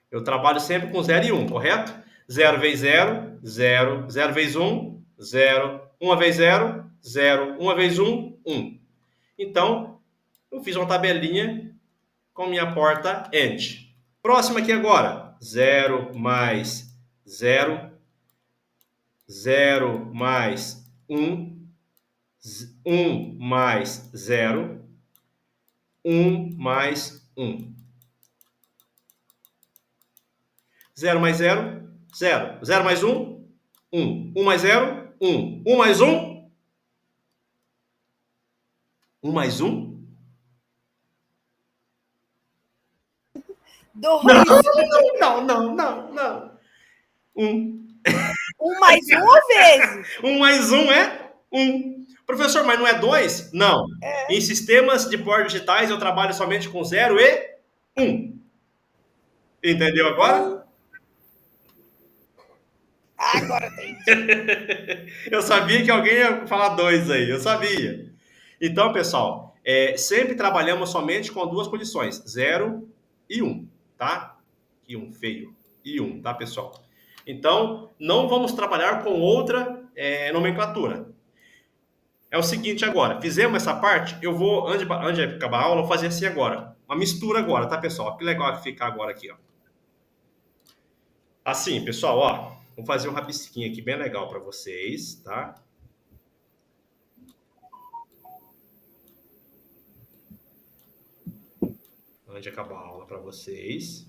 Eu trabalho sempre com 0 e 1, correto? 0 vezes 0, 0. 0 vezes 1, 0. 1 vezes 0, 0. 1 vezes 1, 1. Então, eu fiz uma tabelinha com minha porta AND. Próxima aqui agora. 0 mais 0. 0 mais 1. 1 mais 0. 1 mais 1. 0 mais 0, 0. 0 mais 1, 1. 1 mais 0, 1. 1 mais 1, 1 mais 1. 2. Não. 1. 1 mais 1 ou vezes? 1 mais 1 é 1. Professor, mas não é 2? Não. Em sistemas de portas digitais, eu trabalho somente com 0 e 1. Entendeu agora? Agora entendi. Eu sabia que alguém ia falar 2 aí. Eu sabia. Então, pessoal, sempre trabalhamos somente com duas condições. 0 e 1, tá? E 1 feio. E 1, tá, pessoal? Então, não vamos trabalhar com outra nomenclatura. É o seguinte agora, fizemos essa parte, eu vou, antes de acabar a aula, eu vou fazer assim agora. Uma mistura agora, tá, pessoal? Que legal que fica agora aqui, ó. Assim, pessoal, ó. Vou fazer um rabisquinho aqui bem legal para vocês, tá? Antes de acabar a aula para vocês.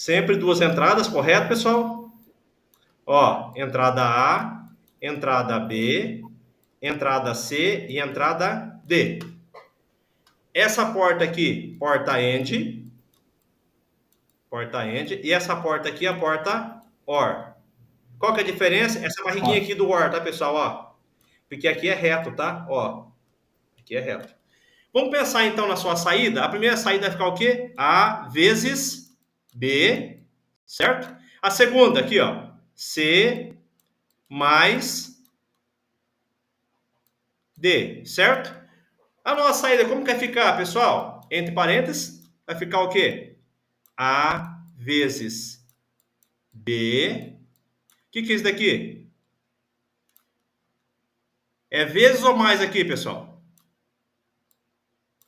Sempre duas entradas, correto, pessoal? Ó, entrada A, entrada B, entrada C e entrada D. Essa porta aqui, porta END. Porta END. E essa porta aqui é a porta OR. Qual que é a diferença? Essa barriguinha aqui do OR, tá, pessoal? Ó, porque aqui é reto, tá? Ó, aqui é reto. Vamos pensar, então, na sua saída. A primeira saída vai ficar o quê? A vezes B, certo? A segunda aqui, ó, C mais D, certo? A nossa saída, como que vai ficar, pessoal? Entre parênteses, vai ficar o quê? A vezes B. O que é isso daqui? É vezes ou mais aqui, pessoal?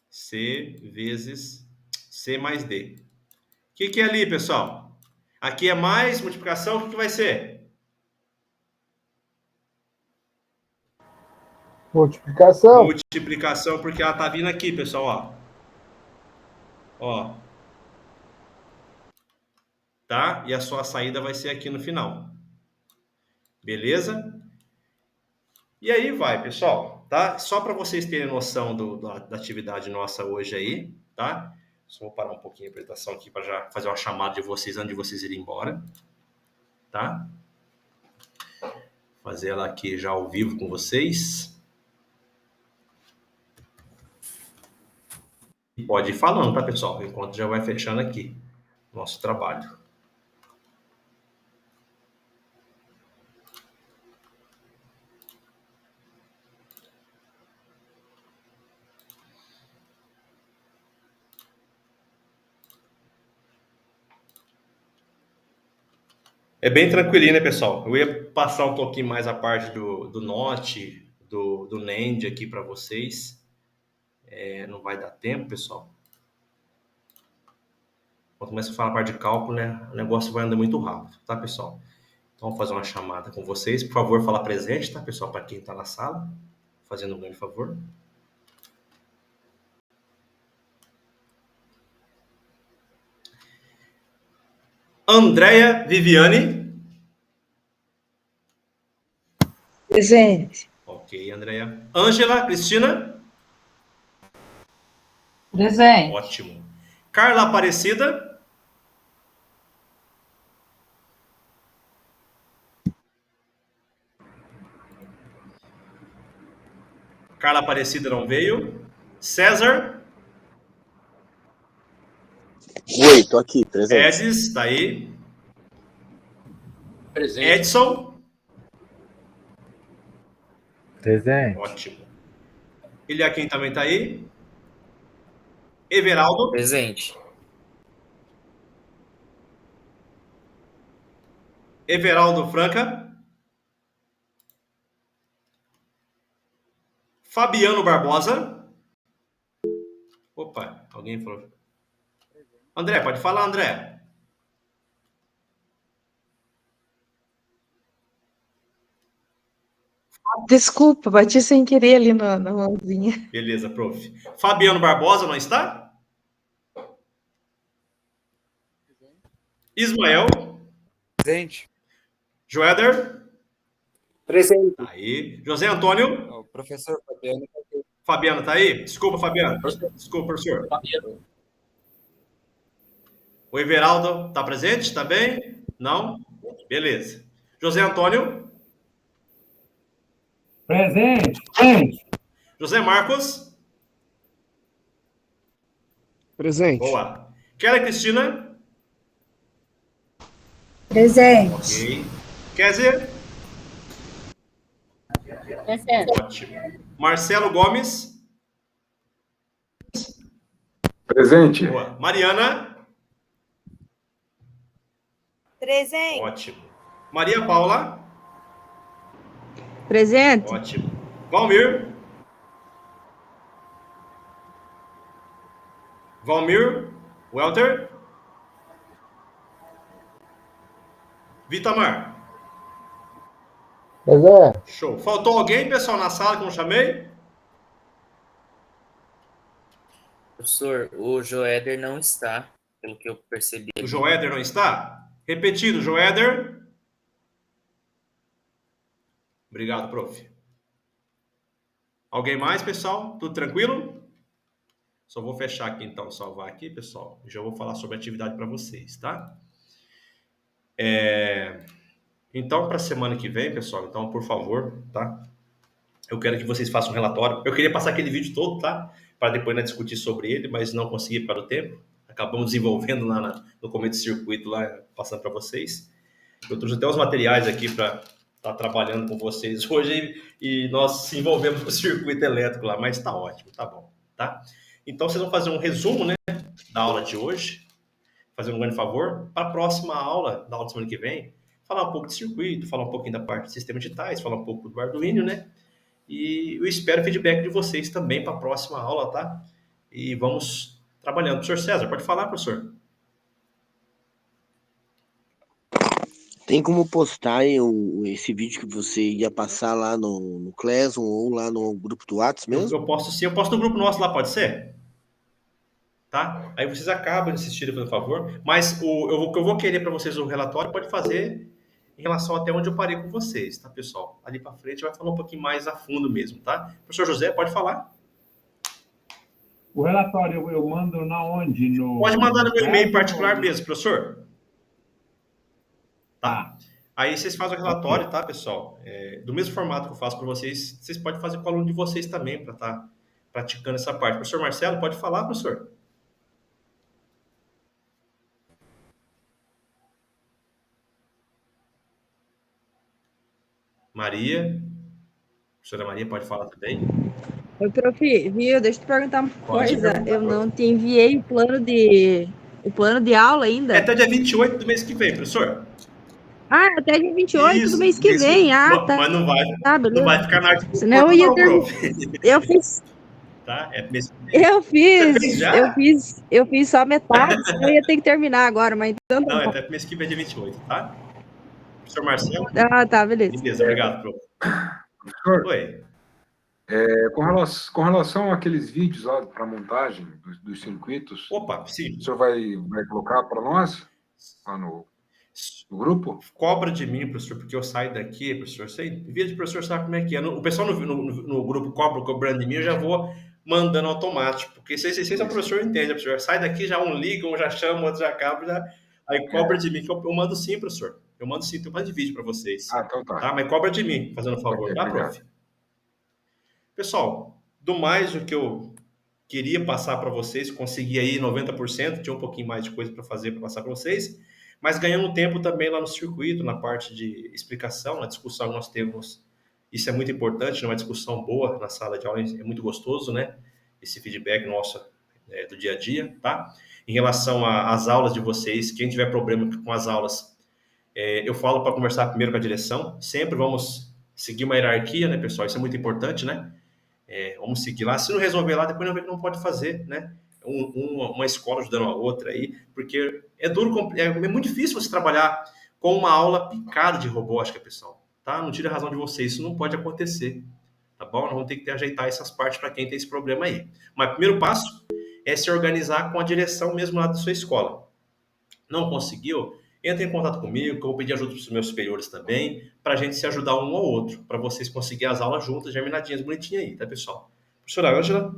C vezes C mais D. O que é ali, pessoal? Aqui é mais multiplicação, o que vai ser? Multiplicação. Multiplicação, porque ela tá vindo aqui, pessoal, ó. Ó. Tá? E a sua saída vai ser aqui no final. Beleza? E aí vai, pessoal, tá? Só para vocês terem noção da atividade nossa hoje aí, tá? Só vou parar um pouquinho a apresentação aqui para já fazer uma chamada de vocês antes de vocês irem embora, tá? Fazer ela aqui já ao vivo com vocês. Pode ir falando, tá, pessoal? Enquanto já vai fechando aqui nosso trabalho. É bem tranquilinho, né, pessoal? Eu ia passar um pouquinho mais a parte do Note, do NAND aqui para vocês. Não vai dar tempo, pessoal. Quando começa a falar a parte de cálculo, né, o negócio vai andando muito rápido, tá, pessoal? Então, vou fazer uma chamada com vocês. Por favor, falar presente, tá, pessoal? Para quem está na sala. Fazendo um grande favor. Andréia Viviane. Presente. Ok, Andréia. Ângela Cristina. Presente. Ótimo. Carla Aparecida. Carla Aparecida não veio. César. Oi, tô aqui, presente. Edis, tá aí. Presente. Edson. Presente. Ótimo. Eliakim também tá aí. Everaldo. Presente. Everaldo Franca. Fabiano Barbosa. Opa, alguém falou. André, pode falar, André. Desculpa, bati sem querer ali na mãozinha. Beleza, prof. Fabiano Barbosa não está? Ismael. Presente. Joéder. Presente. Aí. José Antônio. O professor Fabiano. Fabiano tá aí? Desculpa, Fabiano. Desculpa, professor. Fabiano. O Everaldo tá presente? Tá bem? Não? Beleza. José Antônio. Presente. José Marcos. Presente. Boa. Kélia Cristina. Presente. Ok. Kézia. Presente. Ótimo. Marcelo Gomes. Presente. Boa. Mariana. Presente. Ótimo. Maria Paula. Presente. Ótimo. Valmir. Welter. Vitamar. Presente. Show. Faltou alguém, pessoal, na sala que eu não chamei? Professor, o Joéder não está. pelo que eu percebi. O Joéder não está? Repetido, Joéder. Obrigado, prof. Alguém mais, pessoal? Tudo tranquilo? Só vou fechar aqui, então, salvar aqui, pessoal. Já vou falar sobre a atividade para vocês, tá? Então, para a semana que vem, pessoal, então, por favor, tá? Eu quero que vocês façam um relatório. Eu queria passar aquele vídeo todo, tá? Para depois nós discutir sobre ele, mas não consegui para o tempo. Acabamos desenvolvendo lá no começo do circuito, lá, passando para vocês. Eu trouxe até os materiais aqui para estar trabalhando com vocês hoje e nós se envolvemos no circuito elétrico lá, mas está ótimo, tá bom, tá? Então, vocês vão fazer um resumo, né, da aula de hoje, fazer um grande favor. Para a próxima aula, da aula de semana que vem, falar um pouco de circuito, falar um pouquinho da parte de sistemas digitais, falar um pouco do Arduino, né? E eu espero o feedback de vocês também para a próxima aula, tá? E vamos trabalhando. Professor César, pode falar, professor? Tem como postar esse vídeo que você ia passar lá no Classroom ou lá no grupo do WhatsApp mesmo? Eu posto sim, eu posto no grupo nosso lá, pode ser? Tá? Aí vocês acabam de assistir, por favor. Mas o que eu vou querer para vocês o relatório pode fazer em relação até onde eu parei com vocês, tá, pessoal? Ali para frente vai falar um pouquinho mais a fundo mesmo, tá? Professor José, pode falar? O relatório eu mando na onde? Pode mandar no meu e-mail particular mesmo, professor. Tá? Aí vocês fazem o relatório, tá, pessoal? Do mesmo formato que eu faço para vocês, vocês podem fazer com o aluno de vocês também, para estar praticando essa parte. Professor Marcelo, pode falar, professor? Maria. Professora Maria, pode falar também? Oi, prof, viu? Deixa eu te perguntar uma Pode coisa. perguntar, Eu não te enviei o plano de aula ainda. É até dia 28 do mês que vem, professor. Ah, até dia 28 Isso, do mês que vem. Ah, tá. Mas não vai, Tá, beleza. não vai ficar na arte do Senão eu ia ter... Eu fiz... Tá? Mês que vem. Eu fiz só metade, eu ia ter que terminar agora, mas então... Não, é até mês que vem, dia 28, tá? Professor Marcelo? Ah, tá, beleza. Beleza, obrigado, prof. Professor, Oi. Com relação àqueles vídeos lá para montagem dos circuitos, opa, sim. O senhor vai colocar para nós lá no grupo? Cobra de mim, professor, porque eu saio daqui, professor, vídeo, professor, sabe como é que é. O pessoal no grupo cobrando de mim, eu já vou mandando automático, porque vocês é o professor, entende, professor. Sai daqui, já um liga, um já chama, outro já acaba, aí cobra de mim, que eu mando sim, professor. Eu mando sim, tem um monte de vídeo para vocês. Ah, então tá. Tá? Mas cobra de mim, fazendo um favor, tá, prof? Pessoal, do mais o que eu queria passar para vocês, consegui aí 90%, tinha um pouquinho mais de coisa para fazer, para passar para vocês, mas ganhando tempo também lá no circuito, na parte de explicação, na discussão que nós temos. Isso é muito importante, uma discussão boa na sala de aula, é muito gostoso, né? Esse feedback nosso do dia a dia, tá? Em relação às aulas de vocês, quem tiver problema com as aulas, eu falo para conversar primeiro com a direção, sempre vamos seguir uma hierarquia, né, pessoal? Isso é muito importante, né? Vamos seguir lá. Se não resolver lá, depois não vê que não pode fazer, né? Uma escola ajudando a outra aí, porque é duro, é muito difícil você trabalhar com uma aula picada de robótica, pessoal, tá? Não tira a razão de vocês, isso não pode acontecer, tá bom? Nós vamos ter que ajeitar essas partes para quem tem esse problema aí. Mas o primeiro passo é se organizar com a direção mesmo lá da sua escola. Não conseguiu? Entre em contato comigo, que eu vou pedir ajuda para os meus superiores também, para a gente se ajudar um ao outro, para vocês conseguirem as aulas juntas, germinadinhas, bonitinhas aí, tá, pessoal? Professora Ângela?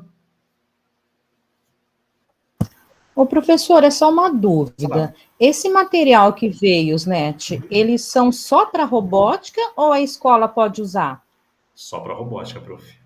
Ô, professor, é só uma dúvida. Esse material que veio, os NET, eles são só para robótica ou a escola pode usar? Só para robótica, prof.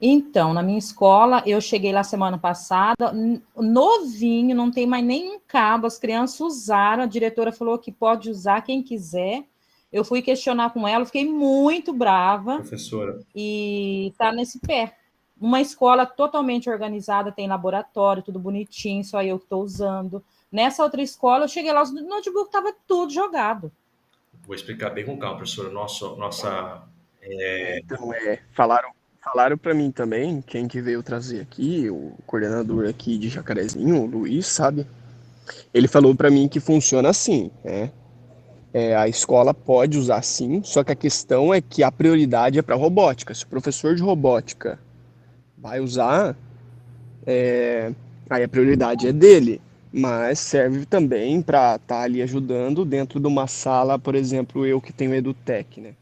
Então, na minha escola, eu cheguei lá semana passada, novinho, não tem mais nenhum cabo, as crianças usaram, a diretora falou que pode usar quem quiser. Eu fui questionar com ela, fiquei muito brava. Professora. E tá nesse pé. Uma escola totalmente organizada, tem laboratório, tudo bonitinho, só eu que estou usando. Nessa outra escola, eu cheguei lá, o notebook estava tudo jogado. Vou explicar bem com calma, professora. Então, falaram para mim também, quem que veio trazer aqui, o coordenador aqui de Jacarezinho, o Luiz, sabe? Ele falou para mim que funciona assim, né? A escola pode usar sim, só que a questão é que a prioridade é para robótica. Se o professor de robótica vai usar, aí a prioridade é dele. mas serve também para estar ali ajudando dentro de uma sala, por exemplo, eu que tenho EduTech, né?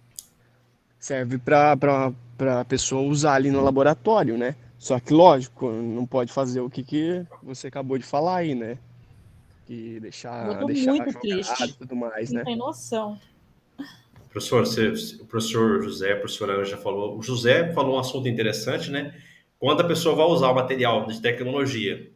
Serve para a pessoa usar ali no laboratório, né? Só que, lógico, não pode fazer o que você acabou de falar aí, né? E Eu deixar tô muito jogado triste. e tudo mais, Não né? tem noção. Professor, o professor José, a professora Anja falou. O José falou um assunto interessante, né? Quando a pessoa vai usar o material de tecnologia,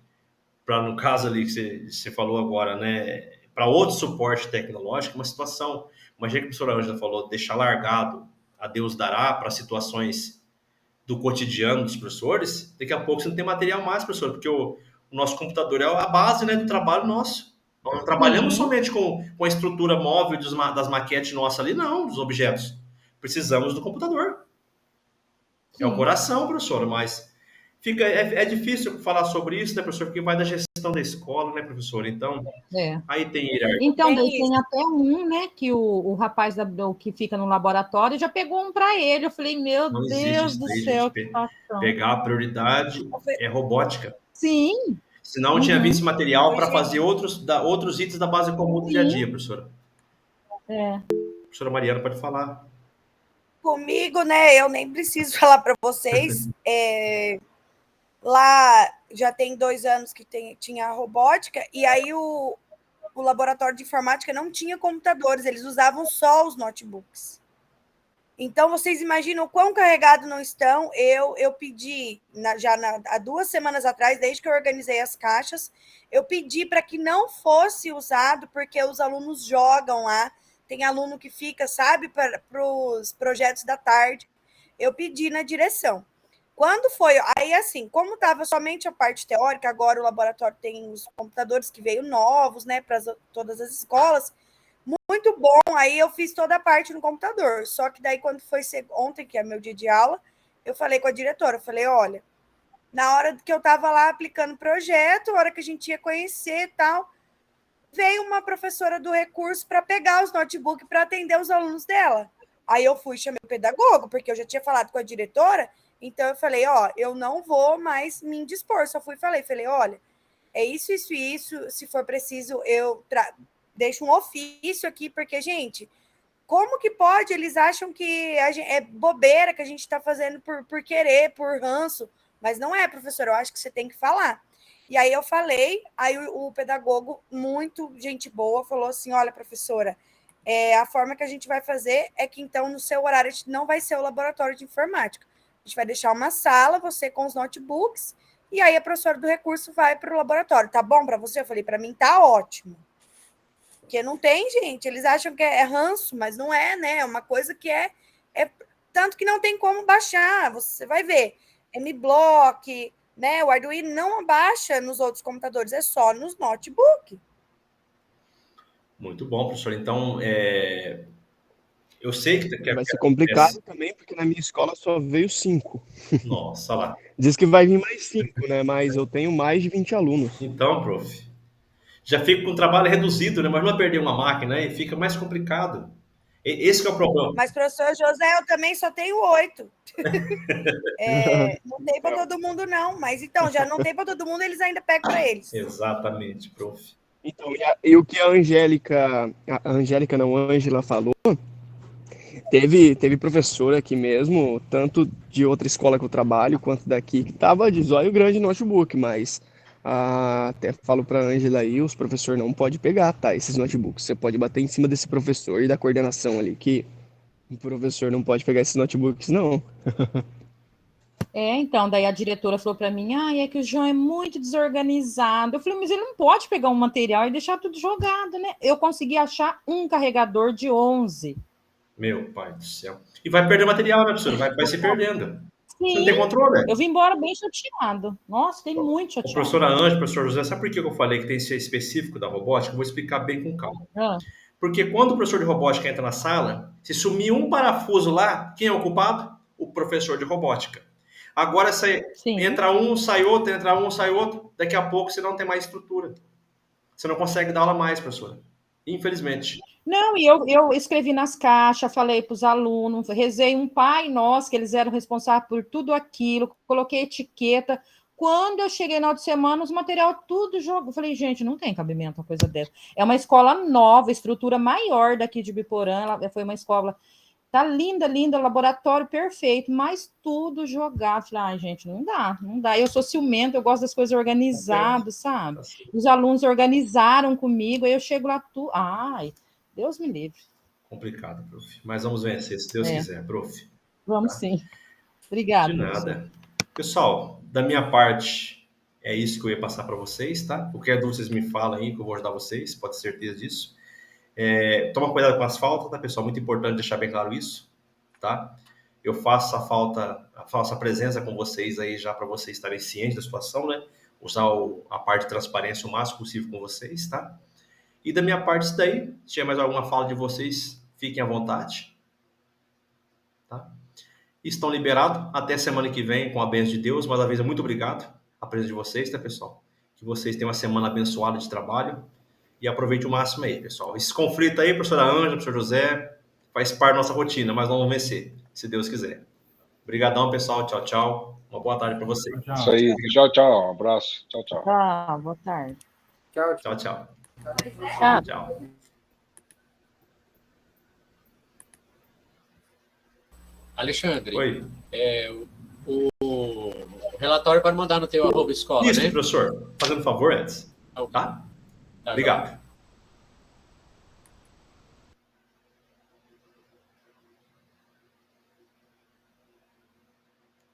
para no caso ali que você falou agora, né? Para outro suporte tecnológico, uma situação. Imagina que a professora Anja falou, deixar largado a Deus dará para situações do cotidiano dos professores, daqui a pouco você não tem material mais, professor, porque o nosso computador é a base, né, do trabalho nosso. Nós não trabalhamos somente com a estrutura móvel das maquetes nossas ali, não, dos objetos. Precisamos do computador. É o coração, professor, mas é difícil falar sobre isso, né, professor, porque vai da gestão da escola, né, professor? Então, aí tem hierarquia. Então, daí tem até um, né, que o rapaz que fica no laboratório já pegou um para ele. Eu falei, meu Não existe Deus isso do daí, céu, gente. que situação. Pegar a prioridade é robótica. Sim. Senão tinha visto material para fazer outros itens da base comum do dia a dia, professora. Professora Mariana, pode falar. Comigo, né, eu nem preciso falar para vocês, lá já tem 2 anos que tinha robótica, e aí o laboratório de informática não tinha computadores, eles usavam só os notebooks. Então, vocês imaginam o quão carregados não estão. Eu pedi, há 2 semanas atrás, desde que eu organizei as caixas, eu pedi para que não fosse usado, porque os alunos jogam lá, tem aluno que fica, sabe, para os projetos da tarde. Eu pedi na direção. Quando foi, aí assim, como estava somente a parte teórica, agora o laboratório tem os computadores que veio novos, né, para todas as escolas, muito bom, aí eu fiz toda a parte no computador, só que daí quando foi ontem, que é meu dia de aula, eu falei com a diretora, eu falei, olha, na hora que eu estava lá aplicando o projeto, a hora que a gente ia conhecer e tal, veio uma professora do recurso para pegar os notebooks para atender os alunos dela. Aí eu fui, chamei o pedagogo, porque eu já tinha falado com a diretora, então eu falei, ó, eu não vou mais me indispor, só fui e falei, olha, é isso, se for preciso, eu deixo um ofício aqui, porque, gente, como que pode? Eles acham que é bobeira que a gente está fazendo por querer, por ranço, mas não é, professor, eu acho que você tem que falar. E aí eu falei, aí o pedagogo, muito gente boa, falou assim, olha, professora, a forma que a gente vai fazer é que, então, no seu horário, não vai ser o laboratório de informática. A gente vai deixar uma sala, você com os notebooks, e aí a professora do recurso vai para o laboratório. Tá bom para você? Eu falei, para mim tá ótimo. Porque não tem, gente, eles acham que é ranço, mas não é, né? É uma coisa que é tanto que não tem como baixar. Você vai ver, M-Block, né? O Arduino não abaixa nos outros computadores, é só nos notebooks. Muito bom, professor. Então, eu sei que vai ser complicado também, porque na minha escola só veio 5. Nossa, lá. Diz que vai vir mais 5, né? Mas eu tenho mais de 20 alunos. Então, prof, já fica com o trabalho reduzido, né? Mas não perder uma máquina e fica mais complicado. Esse que é o problema. Mas, professor José, eu também só tenho 8. Não tem para todo mundo, não. Mas então, já não tem para todo mundo, eles ainda pegam para eles. Exatamente, prof. Então, e o que a Ângela falou, teve professora aqui mesmo, tanto de outra escola que eu trabalho, quanto daqui, que tava de zóio grande no notebook, mas até falo para a Ângela aí, os professores não podem pegar, tá, esses notebooks. Você pode bater em cima desse professor e da coordenação ali, que o professor não pode pegar esses notebooks, não. Então, daí a diretora falou para mim, é que o João é muito desorganizado. Eu falei, mas ele não pode pegar um material e deixar tudo jogado, né? Eu consegui achar um carregador de 11. Meu pai do céu. E vai perder material, né, professor? Vai se perdendo. Sim, você não tem controle. Eu vim embora bem chateado. Nossa, tem muito chateado. Professora Ângela, professor José, sabe por que eu falei que tem que ser específico da robótica? Eu vou explicar bem com calma. Porque quando o professor de robótica entra na sala, se sumir um parafuso lá, quem é o culpado? O professor de robótica. Agora, entra um, sai outro, entra um, sai outro, daqui a pouco você não tem mais estrutura. Você não consegue dar aula mais, professora. Infelizmente. Não, e eu escrevi nas caixas, falei para os alunos, rezei um Pai Nosso, que eles eram responsáveis por tudo aquilo, coloquei etiqueta, Quando eu cheguei no final de semana, os material tudo jogou. Eu falei, gente, não tem cabimento uma coisa dessa. É uma escola nova, estrutura maior daqui de Biporã. Ela foi uma escola. Tá linda, linda, laboratório perfeito, mas tudo jogado. Falei, ai, gente, não dá, não dá. Eu sou ciumenta, eu gosto das coisas organizadas, sabe? Os alunos organizaram comigo, aí eu chego lá, ai, Deus me livre. Complicado, prof. Mas vamos vencer, se Deus quiser, prof. Vamos sim. Obrigada. De nada. Pessoal, da minha parte, é isso que eu ia passar para vocês, tá? Qualquer dúvida, vocês me falam aí, que eu vou ajudar vocês, pode ter certeza disso. Toma cuidado com as faltas, tá, pessoal? Muito importante deixar bem claro isso, tá? Eu faço a presença com vocês aí já para vocês estarem cientes da situação, né? Usar a parte de transparência o máximo possível com vocês, tá? E da minha parte, isso daí. Se tiver mais alguma fala de vocês, fiquem à vontade, tá? Estão liberados até semana que vem, com a bênção de Deus. Mais uma vez, muito obrigado a presença de vocês, tá, pessoal? Que vocês tenham uma semana abençoada de trabalho. E aproveite o máximo aí, pessoal. Esse conflito aí, professora Ângela, professor José, faz parte da nossa rotina, mas nós vamos vencer, se Deus quiser. Obrigadão, pessoal. Tchau, tchau. Uma boa tarde para vocês. Isso aí. Tchau, tchau. Um abraço. Tchau, tchau. Boa tarde. Tchau, tchau. Tchau, tchau. Tchau. Alexandre, Oi. O relatório para mandar no teu @escola, isso, né? professor. Fazendo um favor, Edson. Tá? Obrigado.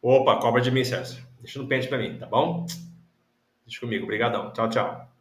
Opa, cobra de mim, César. Deixa no pente para mim, tá bom? Deixa comigo. Obrigadão. Tchau, tchau.